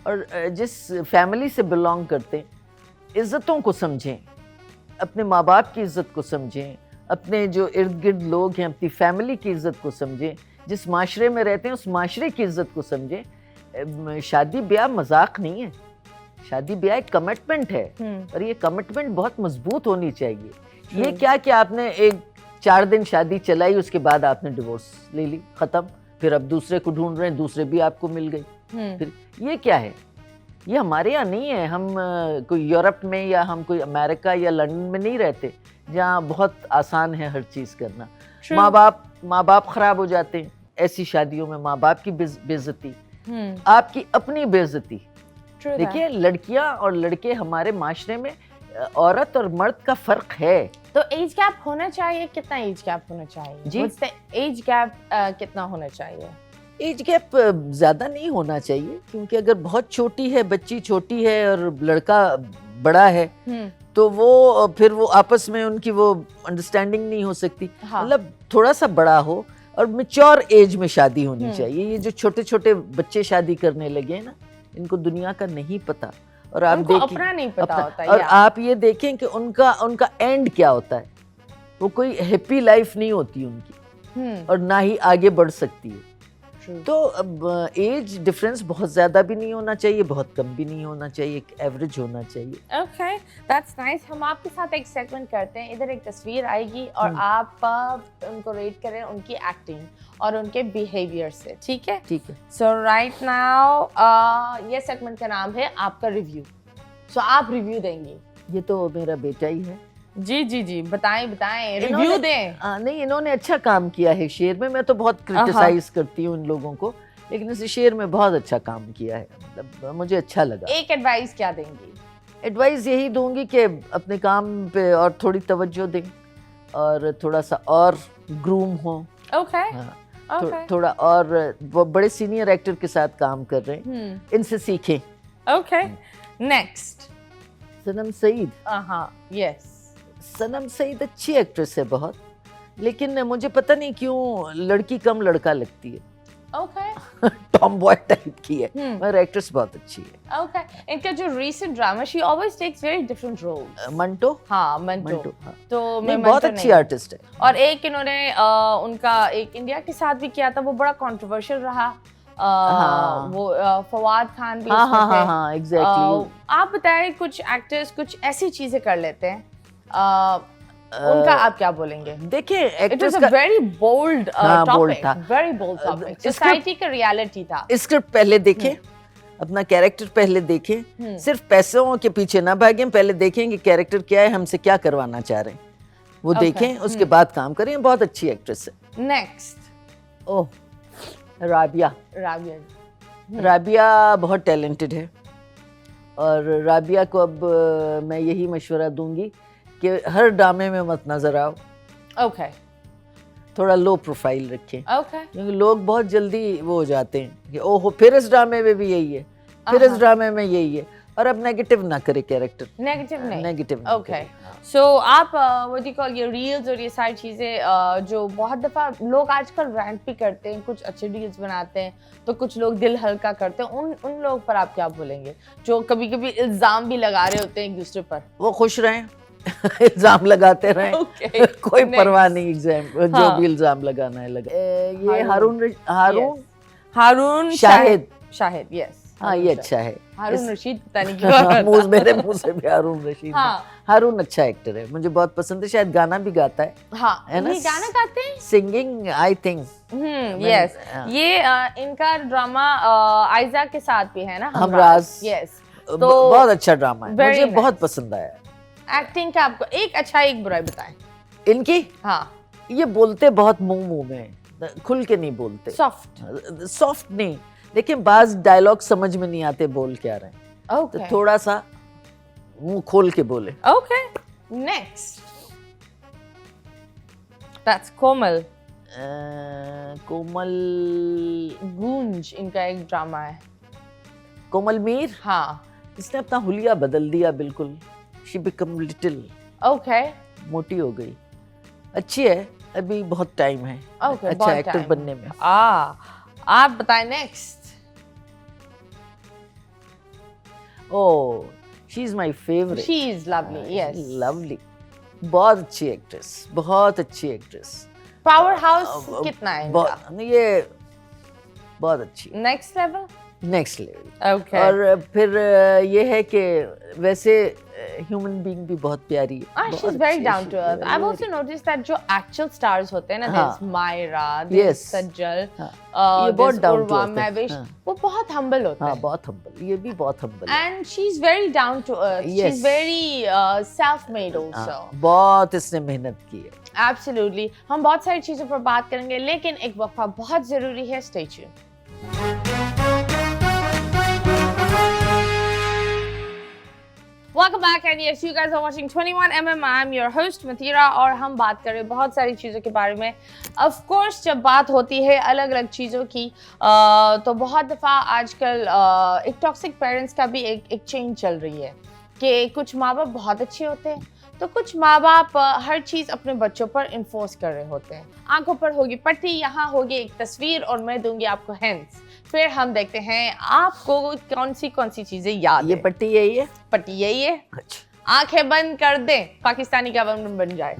और जिस फैमिली से बिलोंग करते हैं, इज्जतों को समझें, अपने माँ बाप की इज्जत को समझें, अपने जो इर्द गिर्द लोग हैं अपनी फैमिली की इज्जत को समझें, जिस माशरे में रहते हैं उस माशरे की इज्जत को समझें। शादी ब्याह मजाक नहीं है, शादी ब्याह एक कमिटमेंट है और ये कमिटमेंट बहुत मजबूत होनी चाहिए। ये क्या कि आपने एक 4 दिन शादी चलाई, उसके बाद आपने डिवोर्स ले ली, खत्म, फिर अब दूसरे को ढूंढ रहे हैं, दूसरे भी आपको मिल गई। फिर ये क्या है? ये हमारे यहाँ नहीं है। हम कोई यूरोप में या हम कोई अमेरिका या लंदन में नहीं रहते जहाँ बहुत आसान है हर चीज़ करना। माँ बाप खराब हो जाते हैं ऐसी शादियों में, माँ बाप की बेइज्जती, आपकी अपनी बेइज्जती। देखिए, लड़कियां और लड़के हमारे माशरे में औरत और मर्द का फर्क है। तो एज गैप होना चाहिए? कितना एज गैप होना चाहिए जी? एज गैप कितना होना चाहिए? एज गैप ज्यादा नहीं होना चाहिए, क्योंकि अगर बहुत छोटी है, बच्ची छोटी है और लड़का बड़ा है तो वो फिर वो आपस में उनकी वो अंडरस्टैंडिंग नहीं हो सकती। मतलब थोड़ा सा बड़ा हो और मैच्योर एज में शादी होनी चाहिए। ये जो छोटे छोटे बच्चे शादी करने लगे हैं ना, इनको दुनिया का नहीं पता और आप देखें अपना नहीं पता होता है। और आप ये देखें कि उनका एंड क्या होता है। वो कोई हैप्पी लाइफ नहीं होती उनकी और ना ही आगे बढ़ सकती है। तो अब एज डिफरेंस बहुत ज्यादा भी नहीं होना चाहिए, बहुत कम भी नहीं होना चाहिए, एक एवरेज होना चाहिए। Okay, that's nice. हम आपके साथ एक सेगमेंट करते हैं। इधर एक तस्वीर आएगी और आप उनको रेट करें उनकी एक्टिंग और उनके बिहेवियर से, ठीक है? ठीक है। सो राइट नाउ ये सेगमेंट का नाम है आपका रिव्यू। सो आप रिव्यू देंगी। ये तो मेरा बेटा ही है। जी जी जी, बताएं रिव्यू दें। नहीं, इन्होंने अच्छा काम किया है शेर में। मैं तो बहुत क्रिटिसाइज करती हूँ इन लोगों को, लेकिन इस शेर में बहुत अच्छा काम किया है। मतलब मुझे अच्छा लगा। एक एडवाइस क्या देंगी? एडवाइस यही दूंगी कि अपने काम पे और थोड़ी तवज्जो दें और थोड़ा सा और ग्रूम हो। ओके। थोड़ा और, वो बड़े सीनियर एक्टर के साथ काम कर रहे हैं, इनसे सीखें। ओके, नेक्स्ट सनम सईद। यस, सनम सईद अच्छी एक्ट्रेस है बहुत, लेकिन मुझे पता नहीं क्यों लड़की कम लड़का लगती है। ओके। टॉम बॉय टाइप की है, मगर एक्ट्रेस बहुत अच्छी है। ओके। इनका जो recent drama, she always takes very different roles. Manto. हाँ, मंटो। हाँ। तो मैं बहुत अच्छी आर्टिस्ट है। और एक इन्होंने उनका एक इंडिया के साथ भी किया था, वो बड़ा कंट्रोवर्शियल रहा। वो फवाद खान भी हाँ उसमें हाँ थे। हाँ हाँ एग्जैक्टली। आप बताएं, कुछ एक्टर्स कुछ ऐसी चीजें कर लेते हैं, उनका आप क्या बोलेंगे? देखिए इट एक्टर्स वाज अ का वेरी बोल्ड हाँ, bold टॉपिक, था। Very bold topic, script- society का रियलिटी था। स्क्रिप्ट पहले देखें, अपना कैरेक्टर पहले देखें, सिर्फ पैसों के पीछे ना भागें, पहले देखें कि कैरेक्टर क्या है, हमसे क्या करवाना चाह रहे हैं, वो देखें, उसके बाद काम करें। बहुत अच्छी एक्ट्रेस है। नेक्स्ट ओह, राबिया। राबिया। राबिया बहुत टैलेंटेड है, और राबिया को अब मैं यही मशवरा दूंगी कि हर ड्रामे में मत नजर आओ, ओके थोड़ा लो प्रोफाइल रखें, ओके क्योंकि लोग बहुत जल्दी वो हो जाते हैं कि ओहो फिर इस ड्रामे में भी यही है, फिर इस ड्रामे में यही है, और अब नेगेटिव ना करे कैरेक्टर, नेगेटिव नहीं। नेगेटिव ओके, सो आप व्हाट डू कॉल ये रील्स और ये सारी चीजें जो बहुत दफा लोग आजकल रैंट भी करते हैं, कुछ अच्छे रील्स बनाते हैं तो कुछ लोग दिल हल्का करते हैं, उन लोगों पर आप क्या बोलेंगे जो कभी कभी इल्जाम भी लगा रहे होते हैं एक दूसरे पर? वो खुश रहें, इल्जाम लगाते रहें, Okay, कोई next. परवाह नहीं, एग्जाम जो हाँ. भी इल्जाम लगाना है लगा। ये हारून हारून शाहिद, शाहिद यस, हाँ ये अच्छा है। हारून रशीद पता नहीं क्यों मेरे मुंह से भी हारून रशीद। हाँ. हारून अच्छा एक्टर है, मुझे बहुत पसंद है, शायद गाना भी गाता है। हाँ, है ना? ये गाना गाते हैं, सिंगिंग आई थिंक। यस, हाँ. ये इनका ड्रामा आयजा के साथ भी है ना, हमराज। यस, बहुत अच्छा ड्रामा है, मुझे nice. बहुत पसंद आया। एक्टिंग का आपको एक अच्छा एक बुराई बताएं। इनकी हाँ, ये बोलते बहुत मुंह में, खुल के नहीं बोलते, सॉफ्ट नहीं, लेकिन बाज डायलॉग समझ में नहीं आते बोल क्या रहे हैं, ओके तो थोड़ा सा मुंह खोल के बोले। ओके, नेक्स्ट दैट्स कोमल। कोमल, गूंज इनका एक ड्रामा है। कोमल मीर, हाँ, इसने अपना हुलिया बदल दिया बिल्कुल, शी बिकम लिटिल, ओके मोटी हो गई, अच्छी है, अभी बहुत टाइम है ओके, अच्छा एक्टर बनने में। आप बताएं next. Oh, she is my favourite, she is lovely, yes, lovely, बहुत अच्छी एक्ट्रेस, बहुत अच्छी एक्ट्रेस। पावर हाउस कितना है इनका? ये बहुत अच्छी, next level, next level. Okay, और फिर ये है कि वैसे ह्यूमन बीइंग भी बहुत प्यारी है, she is very down to earth. I have also noticed that जो एक्चुअल स्टार्स होते हैं ना, there is Maira, there is Sajal, ये बहुत डाउन टू अर्थ, महविश, वो बहुत हम्बल होते हैं। हाँ बहुत हम्बल, ये भी बहुत हम्बल है, and she is very down to earth, she is very self made also, बहुत इसने मेहनत की है। एब्सोल्युटली। हम बहुत सारी चीजों पर बात करेंगे, लेकिन एक वक्फा बहुत जरूरी है, stay tuned. Welcome back, and yes, you guys are watching 21mm. I'm your host Mathira, और हम बात कर रहे हैं बहुत सारी चीज़ों के बारे में। Of course, जब बात होती है अलग अलग चीज़ों की तो बहुत दफ़ा आजकल एक टॉक्सिक पेरेंट्स का भी एक चेंज चल रही है कि कुछ माँ बाप बहुत अच्छे होते हैं, तो कुछ माँ बाप हर चीज़ अपने बच्चों पर इन्फोर्स कर रहे होते हैं। आंखों पर होगी पट्टी, यहाँ होगी एक तस्वीर और मैं दूंगी आपको हिंट्स, फिर हम देखते हैं आपको कौन सी चीजें याद ये है। पट्टी यही है, पट्टी यही है। अच्छा, आंखें बंद कर दें, पाकिस्तानी गवर्नमेंट बन जाए।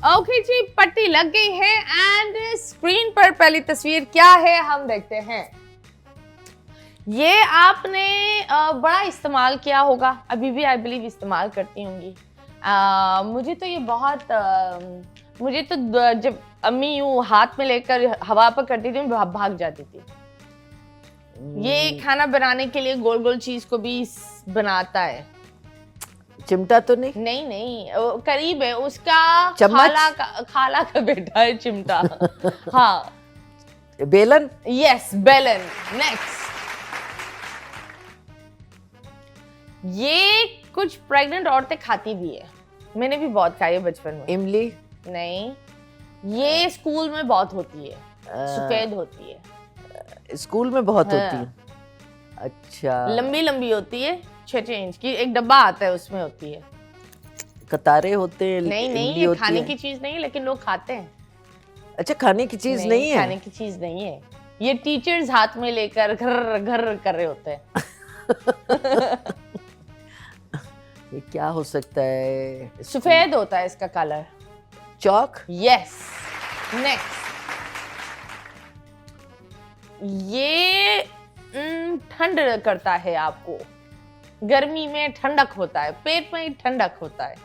ओके जी, पट्टी लग गई है एंड स्क्रीन पर पहली तस्वीर क्या है हम देखते हैं। ये आपने बड़ा इस्तेमाल किया होगा, अभी भी आई बिलीव इस्तेमाल करती होंगी। मुझे तो ये बहुत मुझे तो जब अम्मी यूं हाथ में लेकर हवा पर करती थी मैं भाग जाती थी। ये खाना बनाने के लिए गोल गोल चीज को भी बनाता है। चिमटा तो नहीं? नहीं नहीं, करीब है, उसका चम्मच? खाला का बेटा है चिमटा। हाँ, बेलन? यस, बेलन। नेक्स्ट, ये कुछ प्रेग्नेंट औरतें खाती भी है, मैंने भी बहुत खाई है बचपन में। इमली? नहीं, ये स्कूल में बहुत होती है, सफेद होती है, स्कूल में बहुत हाँ। होती है। अच्छा, लंबी लंबी होती है, 6 इंच की, एक डब्बा आता है उसमें होती है। कतारे होते हैं? नहीं नहीं, इमली ये होती खाने है। की चीज नहीं है, लेकिन लोग खाते हैं। अच्छा, खाने की चीज नहीं है? खाने की चीज नहीं है, ये टीचर्स हाथ में लेकर घर घर कर रहे होते हैं। ये क्या हो सकता है? सफेद होता है इसका कलर। चौक। यस। नेक्स्ट, ये ठंड करता है आपको, गर्मी में ठंडक होता है, पेट में ठंडक होता है।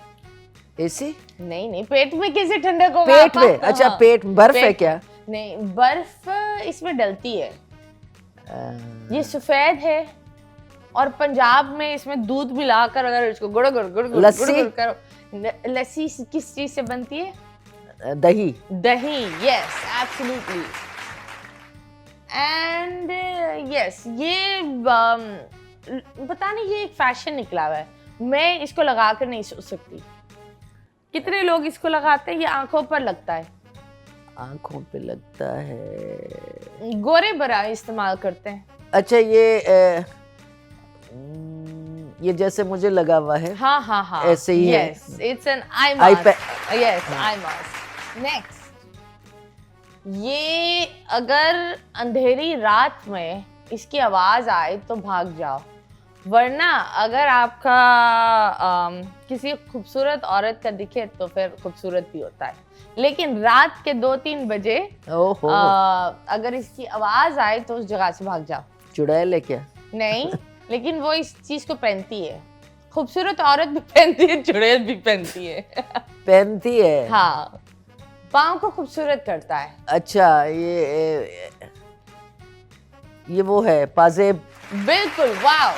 एसी? नहीं, पेट में कैसे ठंडक होगा? पेट में? अच्छा, हाँ, पेट बर्फ है क्या? नहीं, बर्फ इसमें डलती है। ये सफेद है और पंजाब में इसमें दूध मिलाकर अगर इसको गुड़ गुड़ गुड़ गुड़ लस्सी? करो। लस्सी किस चीज से बनती है? दही। दही, यस, एब्सोल्युटली। एंड यस, ये पता नहीं, ये एक फैशन निकला हुआ है। मैं इसको लगा कर नहीं सो सकती। कितने लोग इसको लगाते हैं? ये आंखों पर लगता है। आंखों पे लगता है। गोरे बड़ा इस्तेमाल करते हैं। अच्छा, ये जैसे मुझे लगा हुआ है। हाँ, ऐसे ही है। Yes, it's an eye mask. Yes, eye mask. Next, ये अगर अंधेरी रात में इसकी आवाज आए तो भाग जाओ, वरना अगर आपका किसी खूबसूरत औरत का दिखे तो फिर खूबसूरत भी होता है, लेकिन रात के 2-3 बजे अगर इसकी आवाज आए तो उस जगह से भाग जाओ। चुड़ैल है क्या? नहीं, लेकिन वो इस चीज को पहनती है। खूबसूरत औरत भी पहनती है, चुड़ैल भी पहनती है। पहनती है? हाँ, पाँव को खूबसूरत करता है। अच्छा, ये वो है पाजेब। बिल्कुल, वाओ।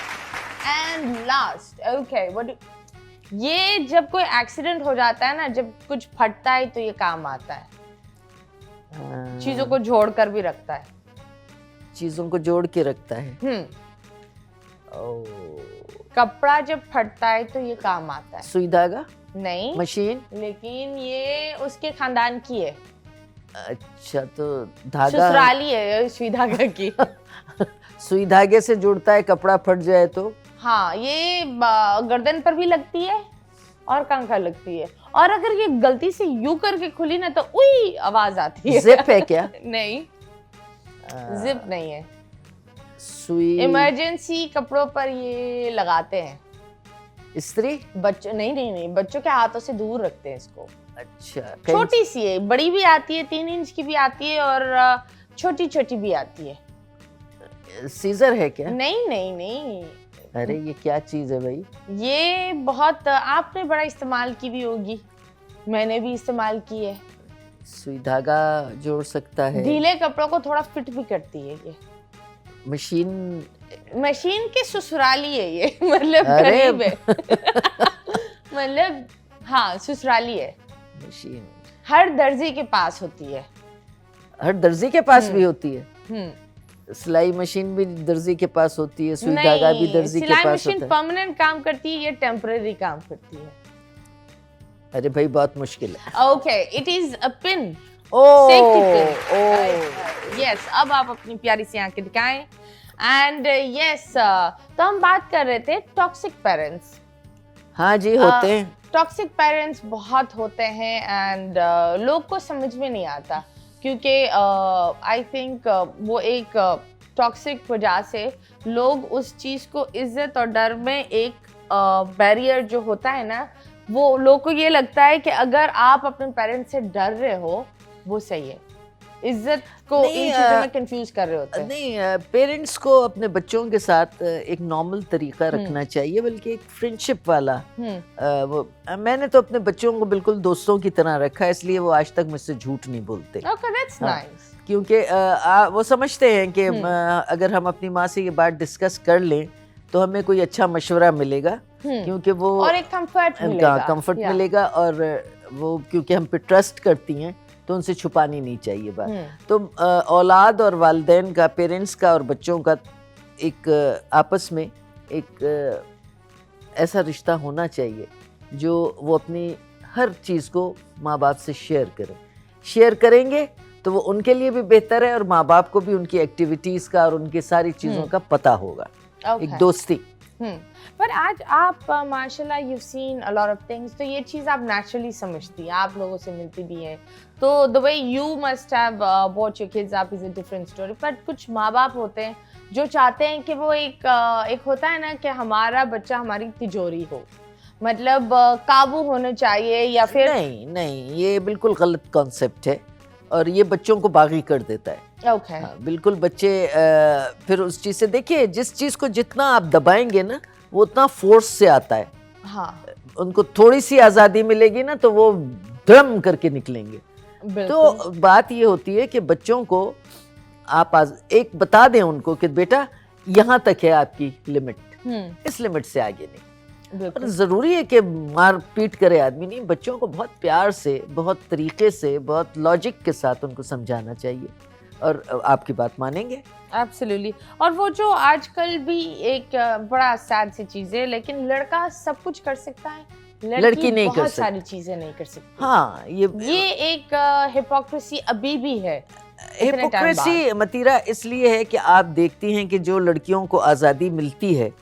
एंड लास्ट, ओके, ये जब कोई एक्सीडेंट हो जाता है ना, जब कुछ फटता है तो ये काम आता है। चीजों को जोड़ कर भी रखता है। चीजों को जोड़ के रखता है। कपड़ा जब फटता है तो ये काम आता है। सुई धागा? नहीं। मशीन? लेकिन ये उसके खानदान की है। अच्छा, तो धागा ससुराली है सुई धागा की। सुई धागे से जुड़ता है, कपड़ा फट जाए तो? हाँ, ये गर्दन पर भी लगती है और कंखा लगती है, और अगर ये गलती से यूं करके खुली ना तो उई आवाज आती है। जिप है क्या? नहीं, जिप नहीं है। सुई? इमरजेंसी कपड़ों पर ये लगाते हैं। इस्त्री? बच्चों नहीं, बच्चों के हाथों से दूर रखते हैं इसको। अच्छा, छोटी सी है, बड़ी भी आती है, 3 इंच की भी आती है और छोटी छोटी भी आती है। सीजर है क्या? नहीं। अरे, ये क्या चीज है भाई? ये बहुत आपने बड़ा इस्तेमाल की भी होगी, मैंने भी इस्तेमाल की है। सुई धागा जोड़ सकता है। ढीले कपड़ों को थोड़ा फिट भी करती है ये। मशीन के ससुराली है ये। मतलब करीब है। मतलब हाँ, ससुराली है। मशीन हर दर्जी के पास होती है। हर दर्जी के पास भी होती है? सिलाई मशीन भी दर्जी के पास होती है, सुई धागा भी दर्जी के पास होता है। सिलाई मशीन परमानेंट काम करती है, ये टेम्पररी काम करती है। अरे भाई, बहुत मुश्किल है। Okay, it is a pin. Yes, अब आप अपनी प्यारी सी आंखें दिखाएं। एंड यस, तो हम बात कर रहे थे टॉक्सिक पेरेंट्स। हाँ जी, होते हैं। टॉक्सिक पेरेंट्स बहुत होते हैं एंड लोग को समझ में नहीं आता, क्योंकि आई थिंक वो एक टॉक्सिक वजह से लोग उस चीज़ को इज्जत और डर में एक बैरियर जो होता है ना, वो लोग को ये लगता है कि अगर आप अपने पेरेंट्स से डर रहे हो वो सही है। इज्जत को इन चीज़ों में कंफ्यूज कर रहे होते हैं। नहीं, पेरेंट्स को अपने बच्चों के साथ एक नॉर्मल तरीका रखना चाहिए, बल्कि एक फ्रेंडशिप वाला। वो मैंने तो अपने बच्चों को बिल्कुल दोस्तों की तरह रखा है, इसलिए वो आज तक मुझसे झूठ नहीं बोलते। Okay, that's nice. क्योंकि वो समझते हैं कि अगर हम अपनी माँ से ये बात डिस्कस कर लें तो हमें कोई अच्छा मशवरा मिलेगा, क्योंकि वो और एक कंफर्ट मिलेगा, और वो क्योंकि हम पे ट्रस्ट करती हैं तो उनसे छुपानी नहीं चाहिए बात। तो औलाद और वालिदैन का, पेरेंट्स का और बच्चों का एक आपस में एक ऐसा रिश्ता होना चाहिए जो वो अपनी हर चीज़ को माँ बाप से शेयर करेंगे तो वो उनके लिए भी बेहतर है, और माँ बाप को भी उनकी एक्टिविटीज़ का और उनकी सारी चीज़ों का पता होगा। एक दोस्ती। पर आज आप माशाल्लाह you seen a lot of things, तो ये चीज़ आप नेचुरली समझती हैं, आप लोगों से मिलती भी हैं, तो the way you must have watch your kids up is a different story. पर कुछ माँ बाप होते हैं जो चाहते हैं कि वो एक होता है ना कि हमारा बच्चा हमारी तिजोरी हो, मतलब काबू होना चाहिए या फिर नहीं नहीं, ये बिल्कुल गलत कॉन्सेप्ट है और ये बच्चों को बागी कर देता है। ओके हाँ, बिल्कुल बच्चे फिर उस चीज़ से, देखिए जिस चीज़ को जितना आप दबाएंगे ना वो उतना फोर्स से आता है। हाँ उनको थोड़ी सी आज़ादी मिलेगी ना तो वो ड्रम करके निकलेंगे। तो बात ये होती है कि बच्चों को आप एक बता दें उनको कि बेटा यहाँ तक है आपकी लिमिट, इस लिमिट से आगे नहीं। और ज़रूरी है कि मार पीट करे आदमी नहीं, बच्चों को बहुत प्यार से, बहुत तरीके से, बहुत लॉजिक के साथ उनको समझाना चाहिए और आपकी बात मानेंगे। एब्सोल्युटली। और वो जो आजकल भी एक बड़ा सैड सी चीज़ है, लेकिन लड़का सब कुछ कर सकता है, लड़की नहीं कर बहुत सकती, सारी चीज़ें नहीं कर सकती। हाँ, ये एक हिपोक्रेसी अभी भी है। हिपोक्रेसी मतीरा इसलिए है कि आप देखती हैं कि जो लड़कियों को आज़ादी मिलती है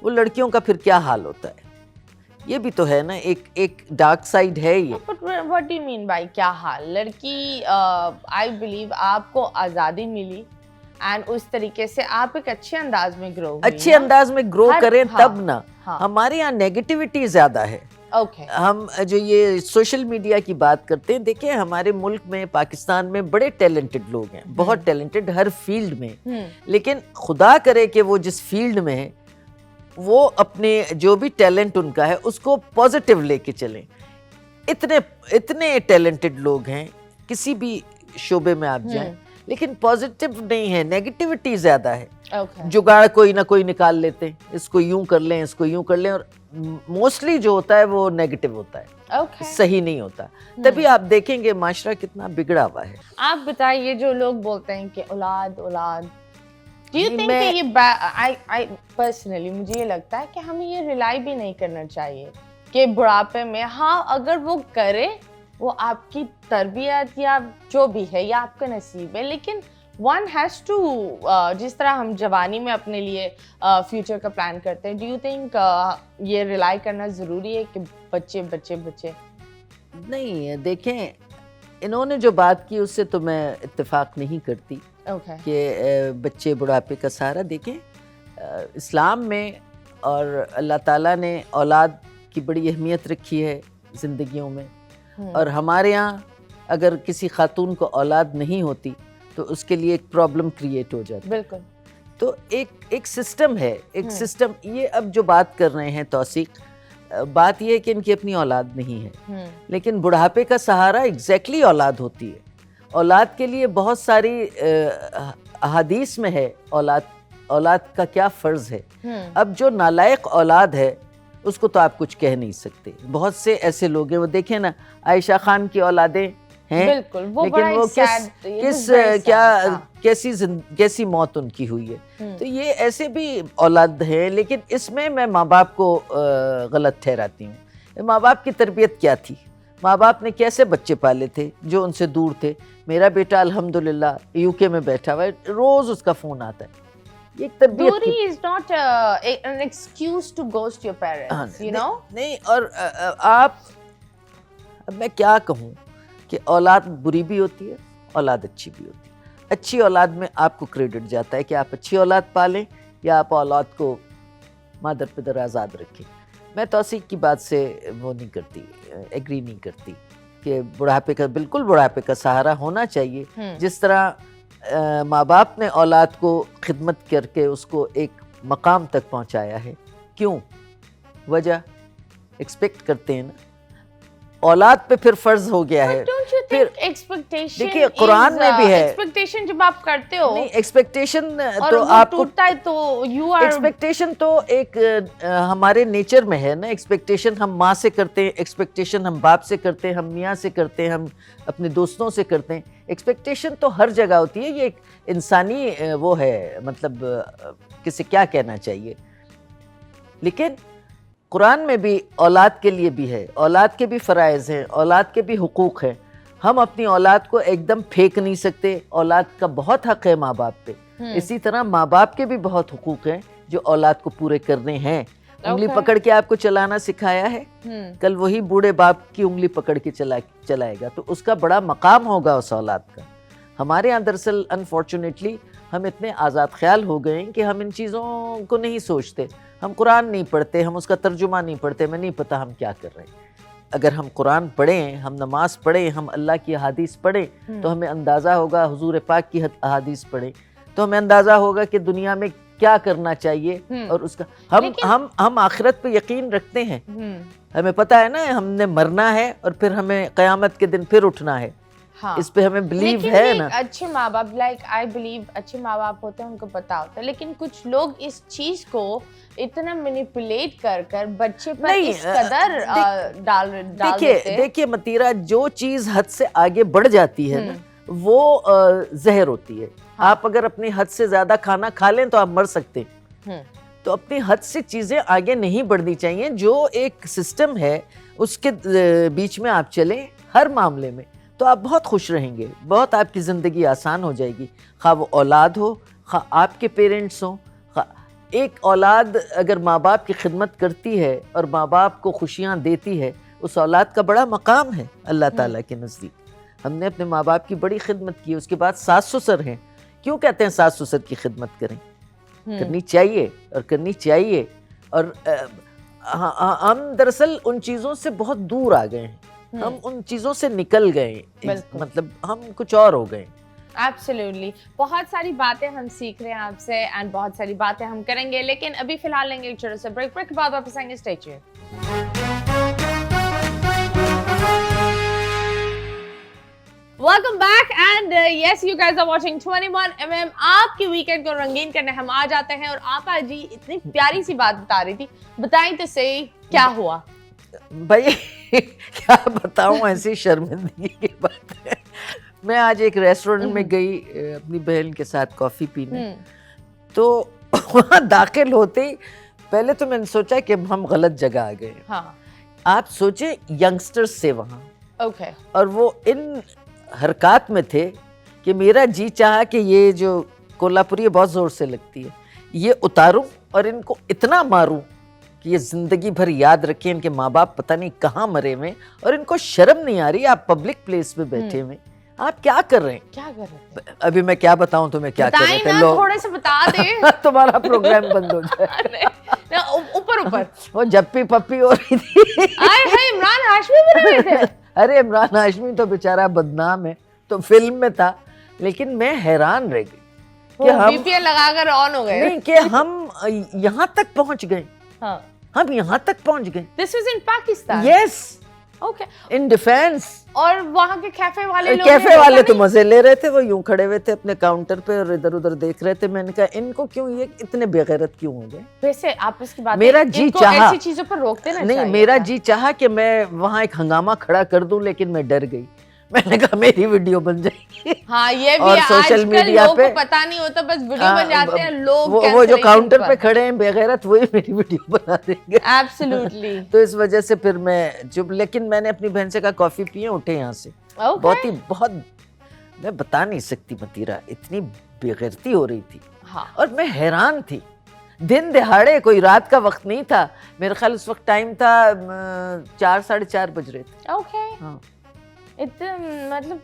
वो लड़कियों का फिर क्या हाल होता है, ये भी तो है ना, एक डार्क साइड है ये। But what do you mean by क्या हाल? लड़की आई बिलीव आपको आज़ादी मिली एंड उस तरीके से आप एक अच्छे अंदाज में ग्रो हुई, अच्छे अंदाज में ग्रो करें तब ना। हाँ। हमारे यहाँ नेगेटिविटी ज़्यादा है। ओके हम जो ये सोशल मीडिया की बात करते हैं, देखिए हमारे मुल्क में, पाकिस्तान में बड़े टैलेंटेड लोग हैं, बहुत टैलेंटेड हर फील्ड में, लेकिन खुदा करे कि वो जिस फील्ड में है वो अपने जो भी टैलेंट उनका है उसको पॉजिटिव लेके चलें। इतने इतने टैलेंटेड लोग हैं किसी भी शोबे में आप जाएं, लेकिन पॉजिटिव नहीं है, नेगेटिविटी ज़्यादा है। जुगाड़ कोई ना कोई निकाल लेते हैं, इसको यूं कर लें, इसको यूं कर लें, और मोस्टली जो होता है वो नेगेटिव होता है, सही नहीं होता। तभी आप देखेंगे माशरा कितना बिगड़ा हुआ है। आप बताइए, जो लोग बोलते हैं कि औलाद औलाद, Do you think कि ये I personally मुझे ये लगता है कि हमें ये रिलाई भी नहीं करना चाहिए कि बुढ़ापे में, हाँ अगर वो करे, वो आपकी तरबियत या जो भी है या आपका नसीब है, लेकिन one has to जिस तरह हम जवानी में अपने लिए फ्यूचर का प्लान करते हैं, do you think ये रिलाई करना ज़रूरी है कि बच्चे बच्चे बच्चे? नहीं, देखें इन्होंने जो बात की उससे तो मैं इत्तेफाक नहीं करती कि बच्चे बुढ़ापे का सहारा। देखें इस्लाम में और अल्लाह ताला ने औलाद की बड़ी अहमियत रखी है ज़िंदगियों में, और हमारे यहाँ अगर किसी खातून को औलाद नहीं होती तो उसके लिए एक प्रॉब्लम क्रिएट हो जाती। बिल्कुल। तो एक सिस्टम है, एक सिस्टम। ये अब जो बात कर रहे हैं तौसीक, बात ये है कि इनकी अपनी औलाद नहीं है, लेकिन बुढ़ापे का सहारा एग्जैक्टली औलाद होती है। औलाद के लिए बहुत सारी अहादीस में है औलाद का क्या फ़र्ज़ है। अब जो नालायक औलाद है उसको तो आप कुछ कह नहीं सकते। बहुत से ऐसे लोग हैं, वो देखें ना, आयशा खान की औलादें हैं, बिल्कुल, वो लेकिन वो कैसी मौत उनकी हुई है। तो ये ऐसे भी औलाद हैं, लेकिन इसमें मैं माँ बाप को गलत ठहराती हूँ। माँ बाप की तरबियत क्या थी, माँ बाप ने कैसे बच्चे पाले थे जो उनसे दूर थे। मेरा बेटा अल्हम्दुलिल्लाह यूके में बैठा हुआ है, रोज़ उसका फ़ोन आता है। ये तरबियत दूरी is not an excuse to ghost your parents, you know? नहीं, और आप, अब मैं क्या कहूँ कि औलाद बुरी भी होती है, औलाद अच्छी भी होती है। अच्छी औलाद में आपको क्रेडिट जाता है कि आप अच्छी औलाद पालें, या आप औलाद को मादर पिदर आज़ाद रखें। मैं तौसीक की बात से वो नहीं करती, एग्री नहीं करती कि बुढ़ापे का, बिल्कुल बुढ़ापे का सहारा होना चाहिए। जिस तरह माँ बाप ने औलाद को खिदमत करके उसको एक मकाम तक पहुँचाया है, क्यों, वजह एक्सपेक्ट करते हैं ना, औलाद पे फिर फर्ज हो गया है। फिर एक्सपेक्टेशन, देखिए कुरान में भी है एक्सपेक्टेशन। जब आप करते हो, नहीं एक्सपेक्टेशन तो आपको टूटता है तो यू आर, एक्सपेक्टेशन तो एक हमारे नेचर में है ना। एक्सपेक्टेशन हम माँ से करते हैं, एक्सपेक्टेशन हम बाप से करते हैं, हम मियाँ से करते हैं, हम अपने दोस्तों से करते हैं। एक्सपेक्टेशन तो हर जगह होती है, ये एक इंसानी वो है, मतलब किसे क्या कहना चाहिए। लेकिन कुरान में भी औलाद के लिए भी है, औलाद के भी फ़राइज़ हैं, औलाद के भी हुकूक़ हैं। हम अपनी औलाद को एकदम फेंक नहीं सकते, औलाद का बहुत हक़ है माँ बाप पे। इसी तरह माँ बाप के भी बहुत हुकूक़ हैं जो औलाद को पूरे करने हैं। उंगली पकड़ के आपको चलाना सिखाया है, कल वही बूढ़े बाप की उंगली पकड़ के चलाएगा तो उसका बड़ा मकाम होगा उस औलाद का। हमारे यहाँ दरअसल अनफॉर्चुनेटली हम इतने आज़ाद ख्याल हो गए हैं कि हम इन चीज़ों को नहीं सोचते। हम कुरान नहीं पढ़ते, हम उसका तर्जुमा नहीं पढ़ते, हमें नहीं पता हम क्या कर रहे हैं। अगर हम कुरान पढ़ें, हम नमाज पढ़ें, हम अल्लाह की हदीस पढ़ें तो हमें अंदाज़ा होगा, हुजूर पाक की हदीस पढ़ें तो हमें अंदाज़ा होगा कि दुनिया में क्या करना चाहिए और उसका हम आखिरत पे यकीन रखते हैं। हमें पता है ना हमने मरना है और फिर हमें क़यामत के दिन फिर उठना है। हाँ। इस पे हमें बिलीव है ना। अच्छे माँ बाप, लाइक आई बिलीव अच्छे माँ बाप होते हैं, उनको पता होता है, लेकिन कुछ लोग इस चीज को इतना मैनिपुलेट कर कर बच्चे पर इस कदर डाल देते हैं। देखिए मतीरा, जो चीज हद से आगे बढ़ जाती है ना वो जहर होती है। हाँ। आप अगर अपनी हद से ज्यादा खाना खा लें तो आप मर सकते हैं। तो अपनी हद से चीजें आगे नहीं बढ़नी चाहिए। जो एक सिस्टम है उसके बीच में आप चलें हर मामले में तो आप बहुत खुश रहेंगे, बहुत आपकी ज़िंदगी आसान हो जाएगी। खा वो औलाद हो, खा आपके पेरेंट्स हों। एक औलाद अगर माँ बाप की खिदमत करती है और माँ बाप को खुशियाँ देती है, उस औलाद का बड़ा मकाम है अल्लाह ताला के नज़दीक। हमने अपने माँ बाप की बड़ी खिदमत की, उसके बाद सास ससुर हैं। क्यों कहते हैं सास ससुर की खिदमत करें? करनी चाहिए और करनी चाहिए। और हम दरअसल उन चीज़ों से बहुत दूर आ गए हैं, हम उन चीज़ों से निकल गए, मतलब हम कुछ और हो गए। Absolutely. बहुत सारी बातें हम सीख रहे हैं आपसे एंड बहुत सारी बातें हम करेंगे, लेकिन अभी फिलहाल लेंगे एक छोटा सा ब्रेक के बाद वापस आएंगे। Stay tuned. Welcome back and yes, you guys are watching 21mm। आपकी वीकेंड को रंगीन करने हम आ जाते हैं और आपा जी इतनी प्यारी सी बात बता रही थी, बताएं तो सही क्या हुआ? भाई क्या बताऊं, ऐसी शर्मिंदगी की बात है। मैं आज एक रेस्टोरेंट में गई अपनी बहन के साथ कॉफ़ी पीने, तो वहाँ दाखिल होते ही पहले तो मैंने सोचा कि हम गलत जगह आ गए। हाँ। आप सोचे यंगस्टर्स से वहाँ, ओके, और वो इन हरकत में थे कि मेरा जी चाहा कि ये जो कोल्हापुरी बहुत ज़ोर से लगती है, ये उतारूं और इनको इतना मारूं कि ये ज़िंदगी भर याद रखें इनके माँ बाप पता नहीं कहाँ मरे हुए और इनको शर्म नहीं आ रही। आप पब्लिक प्लेस पे बैठे हुए, आप क्या कर रहे हैं? क्या कर रहे हैं? अभी मैं क्या बताऊं तुम्हें क्या कर रहे थे लोग? थोड़े से बता दे। तुम्हारा प्रोग्राम बंद हो जाए। ऊपर ऊपर वो जप्पी पप्पी हो रही थी। इमरान हाशमी बने हुए थे। अरे इमरान हाशमी तो बेचारा बदनाम है, तो फिल्म में था, लेकिन मैं हैरान रह गई कि हम VPN लगाकर ऑन हो गए। नहीं कि हम यहाँ तक पहुँच गए। हाँ। हम यहाँ तक पहुँच गए। This was in Pakistan. Yes. Okay. In defense. और वहाँ के कैफे वाले लोग, कैफे वाले तो मजे ले रहे थे, वो यूं खड़े हुए थे अपने काउंटर पे और इधर उधर देख रहे थे। मैंने कहा इनको क्यों, ये इतने बेगैरत क्यों हो गए? वैसे आप इसकी बात, मेरा जी चाहा ऐसी चीजों पर रोकते ना नहीं, मेरा जी चाहा कि मैं वहाँ एक हंगामा खड़ा कर दूं, लेकिन मैं डर गई। मैंने कहा मेरी वीडियो बन जाएगी। हाँ, ये भी और सोशल मीडिया पे पता नहीं होता, बस वीडियो बन जाते हैं लोग। वो जो काउंटर पे खड़े हैं बेगैरत, वही मेरी वीडियो बना देंगे। एब्सोल्युटली। तो इस वजह से फिर मैं चुप, लेकिन मैंने अपनी बहन से कहा कॉफी पिए, उठे यहाँ से। बहुत मैं बता नहीं सकती मतीरा, इतनी बेगैरती हो रही थी। हाँ। और मैं हैरान थी, दिन दिहाड़े, कोई रात का वक्त नहीं था। मेरे ख्याल उस वक्त टाइम था 4 साढ़े 4 बज रहे थे। ओके। हाँ। मतलब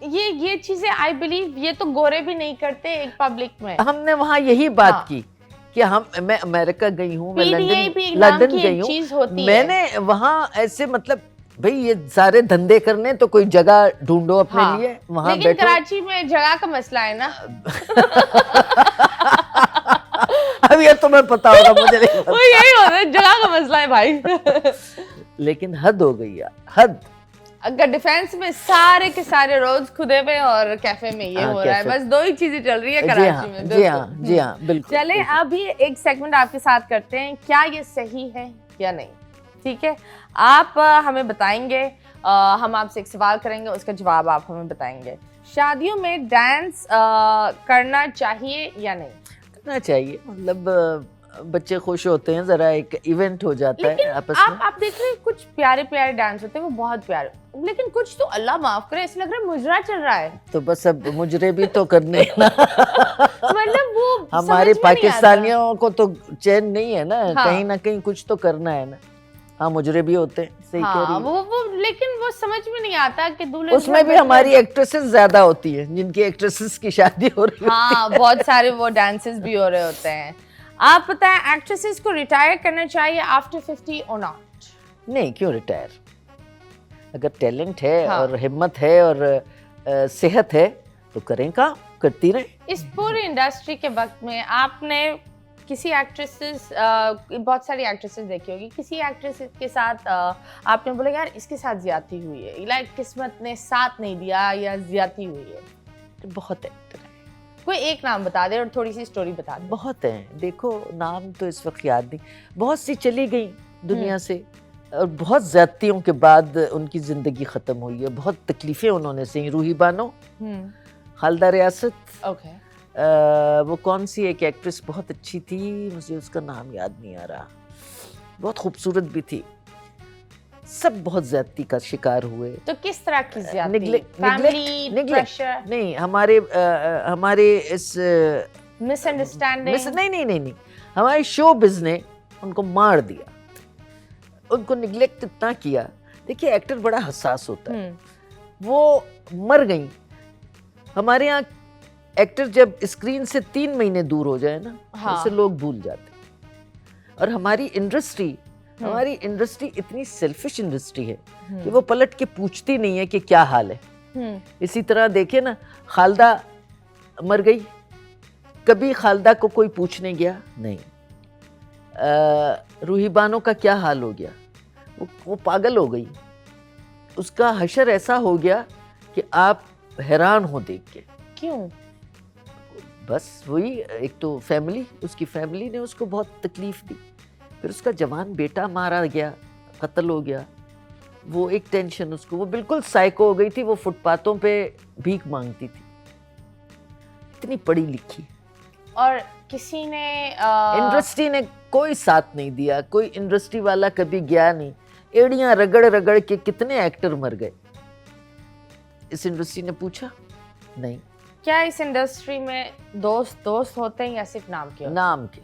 ये चीजें आई बिलीव ये तो गोरे भी नहीं करते एक पब्लिक में। हमने वहाँ यही बात की कि मैं अमेरिका गई हूँ, मैं लंदन गई हूँ, मैंने वहाँ ऐसे मतलब भाई ये सारे धंधे करने तो कोई जगह ढूंढो अपने लिए, वहाँ लेकिन कराची में जगह का मसला है ना। अब ये तुम्हें पता होगा, मुझे नहीं पता। वो यही हो रहा है, जगह का मसला है भाई। लेकिन हद हो गई यार, हद। अगर डिफेंस में सारे के सारे रोज खुदे पे और कैफे में ये हो रहा है, बस 2 ही चीजें चल रही है कराची में। जी हाँ बिल्कुल। चले अभी एक सेगमेंट आपके साथ करते हैं, क्या ये सही है या नहीं? ठीक है, आप हमें बताएंगे, हम आपसे एक सवाल करेंगे, उसका जवाब आप हमें बताएंगे। शादियों में डांस करना चाहिए या नहीं? करना चाहिए, मतलब बच्चे खुश होते हैं, जरा एक इवेंट हो जाता है आपस में। आप देख रहे हैं कुछ प्यारे प्यारे डांस होते हैं, वो बहुत प्यारे, लेकिन कुछ तो अल्लाह माफ करे ऐसा लग रहा है मुजरा चल रहा है। तो बस अब मुजरे भी तो करने ना। मतलब वो हमारे पाकिस्तानियों को तो चैन नहीं है ना, कहीं ना कहीं कुछ तो करना है ना। हाँ, मुजरे भी होते हैं, सही कह रही है। वो लेकिन वो समझ में नहीं आता कि दूल्हे उसमें भी हमारी एक्ट्रेसेस ज्यादा होती है, जिनकी एक्ट्रेसेस की शादी हो रही है। हाँ, बहुत सारे वो डांसेस भी हो रहे होते हैं। आप बताएं, एक्ट्रेसेस को रिटायर करना चाहिए आफ्टर 50 और नॉट? नहीं, क्यों रिटायर? अगर टैलेंट है हाँ। और हिम्मत है और सेहत है तो करें, काम करती रहे। इस पूरी इंडस्ट्री के वक्त में आपने किसी एक्ट्रेसेस, बहुत सारी एक्ट्रेसेस देखी होगी, किसी एक्ट्रेस के साथ आपने बोला यार इसके साथ ज्यादती हुई है, लाइक किस्मत ने साथ नहीं दिया या ज्यादती हुई है? बहुत एक्टर हैं, कोई एक नाम बता दे और थोड़ी सी स्टोरी बता दे। बहुत हैं। देखो, नाम तो इस वक्त याद नहीं, बहुत सी चली गई दुनिया से और बहुत ज्यादतियों के बाद उनकी जिंदगी खत्म हुई है। बहुत तकलीफें उन्होंने सही। रूही बानो, खालिदा रियासत, ओके, वो कौन सी एक एक्ट्रेस बहुत अच्छी थी, मुझे उसका नाम याद नहीं आ रहा, बहुत खूबसूरत भी थी। सब बहुत ज्यादती का शिकार हुए। तो किस तरह की ज्यादती? Neglect, family pressure? नहीं, हमारे इस मिसअंडरस्टैंडिंग? नहीं, हमारे शोबिज़ ने उनको मार दिया, उनको निगलेक्ट इतना किया। देखिए, एक्टर बड़ा हसास होता है, वो मर गई। हमारे यहाँ एक्टर जब स्क्रीन से 3 महीने दूर हो जाए ना, हाँ। उसे लोग भूल जाते। और हमारी इंडस्ट्री इतनी सेल्फिश इंडस्ट्री है कि वो पलट के पूछती नहीं है कि क्या हाल है। इसी तरह देखे ना, खालिदा मर गई, कभी खालिदा को कोई पूछने गया नहीं। रूही बानो का क्या हाल हो गया, वो पागल हो गई, उसका हशर ऐसा हो गया कि आप हैरान हो देख के। क्यों? बस वही, एक तो फैमिली, उसकी फैमिली ने उसको बहुत तकलीफ दी, फिर उसका जवान बेटा मारा गया, कत्ल हो गया, वो एक टेंशन उसको, वो बिल्कुल साइको हो गई थी। वो फुटपाथों पे भीख मांगती थी, इतनी पढ़ी लिखी। और किसी ने इंडस्ट्री ने कोई साथ नहीं दिया, कोई इंडस्ट्री वाला कभी गया नहीं। एड़ियां रगड़ रगड़ के कितने एक्टर मर गए, इस इंडस्ट्री ने पूछा नहीं। क्या इस इंडस्ट्री में दोस्त होते हैं या सिर्फ नाम के? नाम के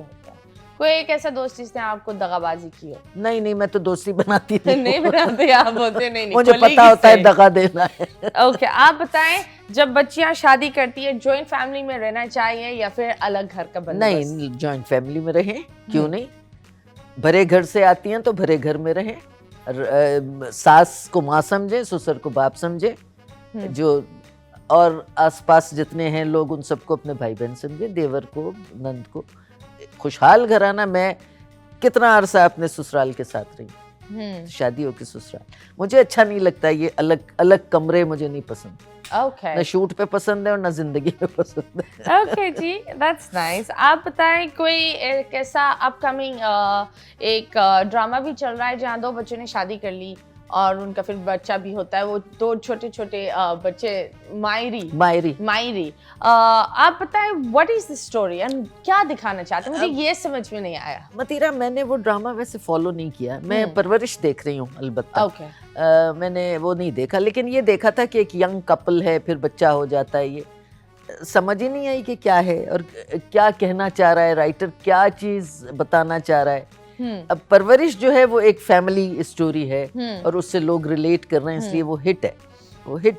होते हैं। कोई एक ऐसा दोस्त जिसने आपको दगाबाजी की हो? नहीं, मैं तो दोस्ती बनाती नहीं बनाते आप? बोलते नहीं, मुझे पता होता है दगा देना है। ओके, आप बताएं, जब बच्चियां शादी करती है जॉइंट फैमिली में रहना चाहिए या फिर अलग घर का बंदोबस्त? नहीं, जॉइंट फैमिली में रहें, क्यों नहीं। भरे घर से आती हैं तो भरे घर में रहें। सास को माँ समझे, ससुर को बाप समझे, जो और आसपास जितने हैं लोग उन सबको अपने भाई बहन समझे, देवर को, नंद को। खुशहाल घराना। मैं कितना अरसा अपने ससुराल के साथ रही, शादियों के ससुराल। मुझे अच्छा नहीं लगता ये अलग अलग कमरे, मुझे नहीं पसंद। ओके, ना शूट पे पसंद है और ना जिंदगी में पसंद है। ओके जी, दैट्स नाइस। आप बताएं, कोई एक ऐसा अपकमिंग एक ड्रामा भी चल रहा है जहाँ 2 बच्चों ने शादी कर ली और उनका फिर बच्चा भी होता है, वो 2 छोटे छोटे बच्चे, मायरी। आप बताएं, what is the story and क्या दिखाना चाहते हैं? मुझे ये समझ में नहीं आया। मतीरा, मैंने वो ड्रामा वैसे फॉलो नहीं किया, मैं परवरिश देख रही हूँ अलबत्ता। ओके, मैंने वो नहीं देखा, लेकिन ये देखा था कि एक यंग कपल है, फिर बच्चा हो जाता है। ये समझ ही नहीं आई कि क्या है और क्या कहना चाह रहा है राइटर, क्या चीज बताना चाह रहा है। अब परवरिश जो है वो एक फैमिली स्टोरी है और उससे लोग रिलेट कर रहे हैं, इसलिए वो हिट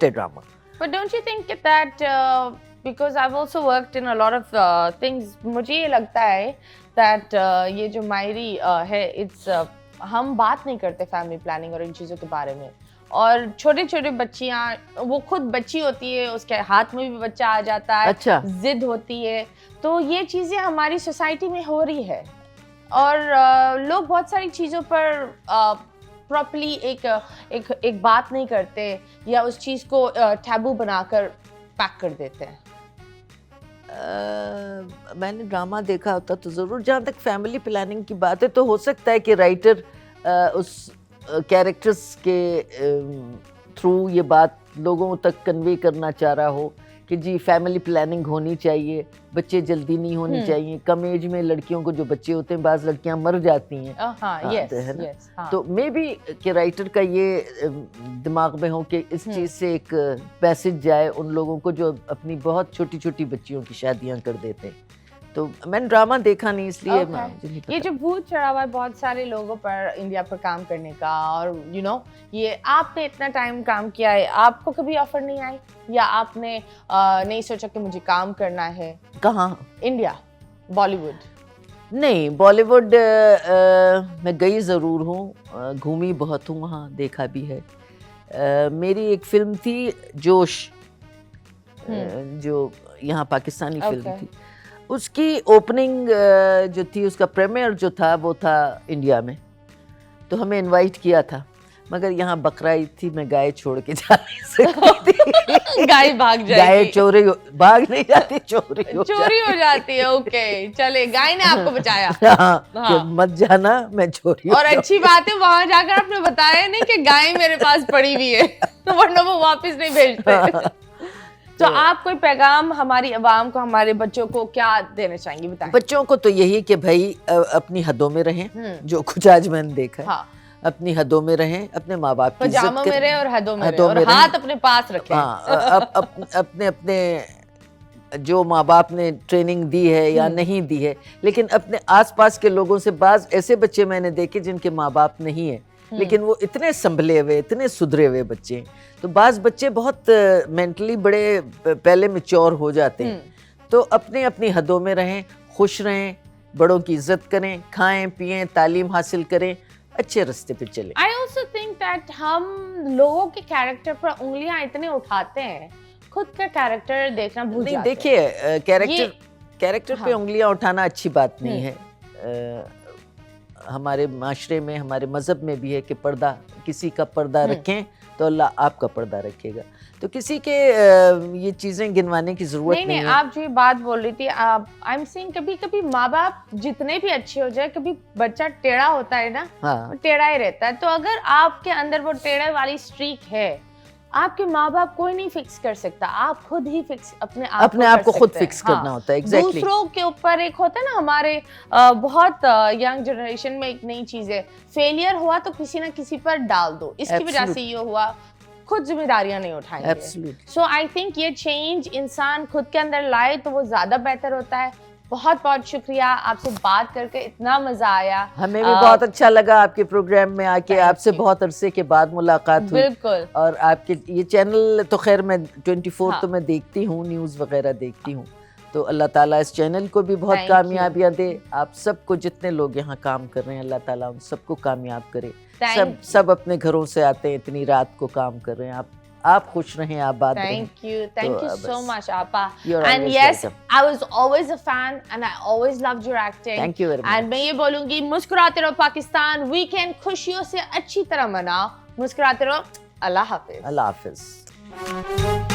है drama. But don't you think that because I have also worked in a lot of things, मुझे ये लगता है दैट ये जो मायरी है, इट्स हम बात नहीं करते फैमिली प्लानिंग और इन चीज़ों के बारे में। और छोटे छोटे बच्चियाँ, वो खुद बच्ची होती है, उसके हाथ में भी बच्चा आ जाता है, अच्छा, जिद होती है। तो ये चीज़ें हमारी सोसाइटी में हो रही है और लोग बहुत सारी चीज़ों पर प्रॉपर्ली एक बात नहीं करते या उस चीज़ को टैबू बनाकर पैक कर देते हैं। मैंने ड्रामा देखा होता तो ज़रूर। जहाँ तक फैमिली प्लानिंग की बात है तो हो सकता है कि राइटर उस कैरेक्टर्स के थ्रू ये बात लोगों तक कन्वे करना चाह रहा हो कि जी फैमिली प्लानिंग होनी चाहिए, बच्चे जल्दी नहीं होनी चाहिए। कम एज में लड़कियों को जो बच्चे होते हैं, बाज़ लड़कियां मर जाती हैं। तो मे बी कि राइटर का ये दिमाग में हो कि इस चीज़ से एक मैसेज जाए उन लोगों को जो अपनी बहुत छोटी छोटी बच्चियों की शादियां कर देते हैं। तो मैंने ड्रामा देखा नहीं इसलिए Okay. मुझे नहीं पता। ये जो भूत चढ़ा हुआ है बहुत सारे लोगों पर इंडिया पर काम करने का, और ये आपने इतना टाइम काम किया है, आपको कभी ऑफर नहीं आई या आपने नहीं सोचा कि मुझे काम करना है? कहाँ? इंडिया, बॉलीवुड? नहीं, बॉलीवुड मैं गई ज़रूर हूँ, घूमी बहुत हूँ वहाँ, देखा भी है। मेरी एक फिल्म थी जोश, जो यहाँ पाकिस्तानी फिल्म थी, उसकी ओपनिंग जो थी, उसका प्रीमियर जो था वो था इंडिया में, तो हमें इनवाइट किया था, मगर यहाँ बकरा ईद थी, मैं गाय छोड़ के जा नहीं सकती थी। गाय भाग जाएगी। गाय चोरी भाग नहीं जाती, चोरी हो जाती है। ओके, चले, गाय ने आपको बचाया। हाँ, हाँ। कि मत जाना, मैं चोरी और अच्छी बात है वहां जाकर आपने बताया नहीं कि गाय मेरे पास पड़ी हुई है, वरना वो वापस नहीं भेजते। तो आप कोई पैगाम हमारी आवाम को, हमारे बच्चों को क्या देना चाहेंगे, बताएं। बच्चों को तो यही कि भाई अपनी हदों में रहें, जो कुछ आज मैंने देखा है। हाँ। अपनी हदों में रहें, अपने माँ बाप की इज्जत पजामों में रहें और हदों में रहें, और रहें। हाथ अपने पास रखें। हाँ, अपने अपने जो माँ बाप ने ट्रेनिंग दी है या नहीं दी है, लेकिन अपने आसपास के लोगों से, बाज ऐसे बच्चे मैंने देखे जिनके माँ बाप नहीं है, लेकिन वो इतने संभले हुए, इतने सुधरे हुए बच्चे हैं। तो बाज बच्चे बहुत मेंटली बड़े पहले मैच्योर हो जाते हैं। तो अपने अपनी हदों में रहें, खुश रहें, बड़ों की इज्जत करें, खाएं पिएं, तालीम हासिल करें, अच्छे रास्ते पे चलें। I also think that हम लोगों के कैरेक्टर पर उंगलियां इतने उठाते हैं, खुद का कैरेक्टर देखना भूल जाते हैं। देखिए, कैरेक्टर पे उंगलियां उठाना अच्छी बात नहीं है। हमारे माशरे में, हमारे मजहब में भी है कि पर्दा, किसी का पर्दा रखें तो अल्लाह आपका पर्दा रखेगा। तो किसी के ये चीजें गिनवाने की जरूरत नहीं है। आप जो ये बात बोल रही थी, आई एम सेइंग कभी कभी माँ बाप जितने भी अच्छे हो जाए, कभी बच्चा टेढ़ा होता है ना, हाँ। टेढ़ा ही रहता है। तो अगर आपके अंदर वो टेढ़े वाली स्ट्रीक है, आपके माँ बाप कोई नहीं फिक्स कर सकता, आप खुद ही फिक्स अपने आप को खुद फिक्स करना होता है। एग्जैक्टली। दूसरों के ऊपर एक होता है ना, हमारे बहुत यंग जनरेशन में एक नई चीज है, फेलियर हुआ तो किसी ना किसी पर डाल दो, इसकी वजह से ये हुआ, खुद जिम्मेदारियां नहीं उठाएंगे। सो आई थिंक ये चेंज इंसान खुद के अंदर लाए तो वो ज्यादा बेहतर होता है। बहुत बहुत शुक्रिया, आपसे बात करके इतना मजा आया। हमें भी बहुत अच्छा लगा आपके प्रोग्राम में आके, आपसे बहुत अरसे के बाद मुलाकात हुई। बिल्कुल। और आपके ये चैनल तो खैर मैं 24 तो मैं देखती हूँ, न्यूज़ वगैरह देखती हूँ, तो अल्लाह ताला इस चैनल को भी बहुत कामयाबियाँ दे। आप सबको, जितने लोग यहाँ काम कर रहे हैं, अल्लाह ताला उन सबको कामयाब करे। सब अपने घरों से आते हैं, इतनी रात को काम कर रहे हैं। आप खुश रहें, आप बात रहें। Thank you so much, Appa. And yes, I was always a fan and I always loved your acting. Thank you very much. And मैं ये बोलूंगी, मुस्कुराते रहो पाकिस्तान, वीकेंड खुशियों से अच्छी तरह मनाओ, मुस्कुराते रहो। अल्लाह हाफिज। अल्लाह हाफिज।